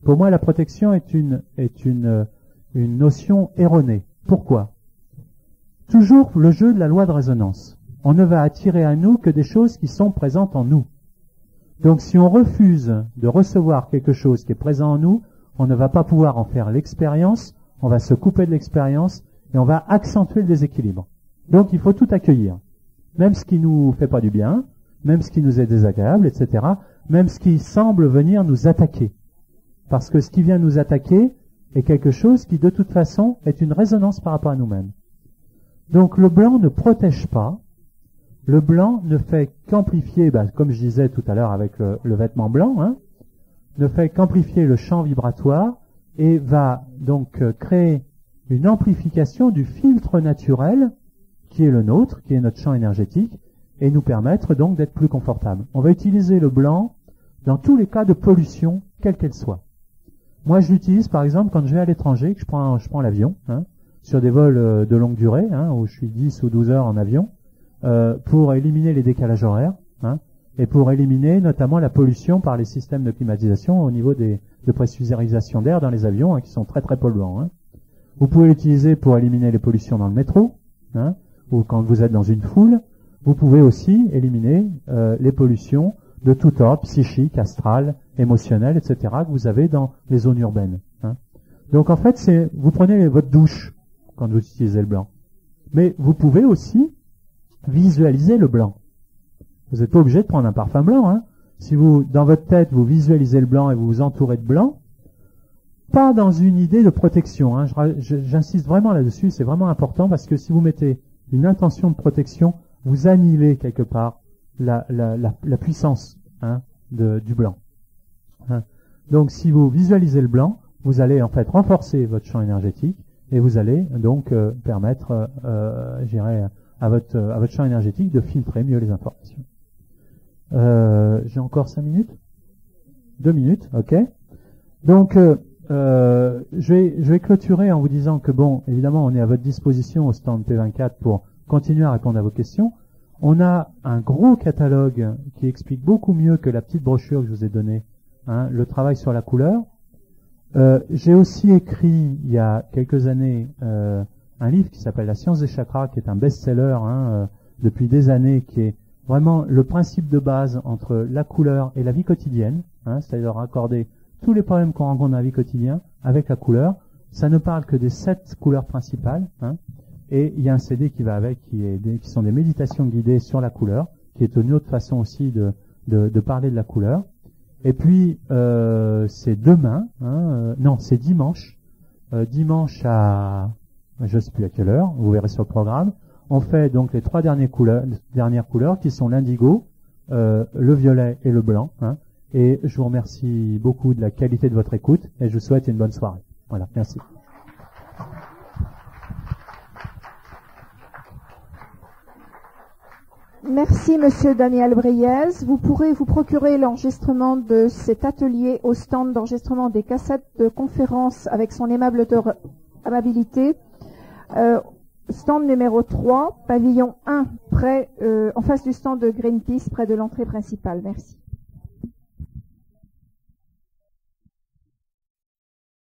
Pour moi, la protection est une notion erronée. Pourquoi? Toujours le jeu de la loi de résonance. On ne va attirer à nous que des choses qui sont présentes en nous. Donc si on refuse de recevoir quelque chose qui est présent en nous, on ne va pas pouvoir en faire l'expérience, on va se couper de l'expérience et on va accentuer le déséquilibre. Donc il faut tout accueillir. Même ce qui nous fait pas du bien, même ce qui nous est désagréable, etc. Même ce qui semble venir nous attaquer. Parce que ce qui vient nous attaquer est quelque chose qui de toute façon est une résonance par rapport à nous-mêmes. Donc le blanc ne protège pas, le blanc ne fait qu'amplifier, comme je disais tout à l'heure avec le vêtement blanc, hein, ne fait qu'amplifier le champ vibratoire et va donc créer une amplification du filtre naturel qui est le nôtre, qui est notre champ énergétique, et nous permettre donc d'être plus confortable. On va utiliser le blanc dans tous les cas de pollution, quelle qu'elle soit. Moi, je l'utilise par exemple quand je vais à l'étranger, que je prends l'avion, hein, sur des vols de longue durée, hein, où je suis 10 ou 12 heures en avion, pour éliminer les décalages horaires, hein, et pour éliminer notamment la pollution par les systèmes de climatisation au niveau de pressurisation d'air dans les avions, hein, qui sont très très polluants. Hein. Vous pouvez l'utiliser pour éliminer les pollutions dans le métro, hein, ou quand vous êtes dans une foule. Vous pouvez aussi éliminer les pollutions de tout ordre, psychique, astral, émotionnel, etc., que vous avez dans les zones urbaines. Hein. Donc en fait, vous prenez votre douche quand vous utilisez le blanc. Mais vous pouvez aussi visualiser le blanc. Vous n'êtes pas obligé de prendre un parfum blanc. Hein. Si vous, dans votre tête, vous visualisez le blanc et vous vous entourez de blanc, pas dans une idée de protection. Hein. J'insiste vraiment là-dessus, c'est vraiment important parce que si vous mettez une intention de protection, vous annihilez quelque part la puissance, hein, du blanc. Hein. Donc si vous visualisez le blanc, vous allez en fait renforcer votre champ énergétique et vous allez donc permettre, à votre champ énergétique de filtrer mieux les informations. J'ai encore 5 minutes 2 minutes, ok. Donc je vais clôturer en vous disant que bon, évidemment, on est à votre disposition au stand P24 pour continuer à répondre à vos questions. On a un gros catalogue qui explique beaucoup mieux que la petite brochure que je vous ai donnée, hein, le travail sur la couleur. J'ai aussi écrit, il y a quelques années, un livre qui s'appelle La science des chakras, qui est un best-seller depuis des années, qui est vraiment le principe de base entre la couleur et la vie quotidienne, hein, c'est-à-dire accorder tous les problèmes qu'on rencontre dans la vie quotidienne avec la couleur. Ça ne parle que des 7 couleurs principales, hein. Et il y a un CD qui va avec, qui sont des méditations guidées sur la couleur, qui est une autre façon aussi de parler de la couleur. Et puis c'est demain, hein, non, c'est dimanche, dimanche à, je sais plus à quelle heure, vous verrez sur le programme. On fait donc les 3 dernières couleurs qui sont l'indigo, le violet et le blanc. Hein. Et je vous remercie beaucoup de la qualité de votre écoute et je vous souhaite une bonne soirée. Voilà, merci. Merci Monsieur Daniel Briez. Vous pourrez vous procurer l'enregistrement de cet atelier au stand d'enregistrement des cassettes de conférences avec son aimable amabilité stand numéro 3, pavillon 1, en face du stand de Greenpeace, près de l'entrée principale. Merci.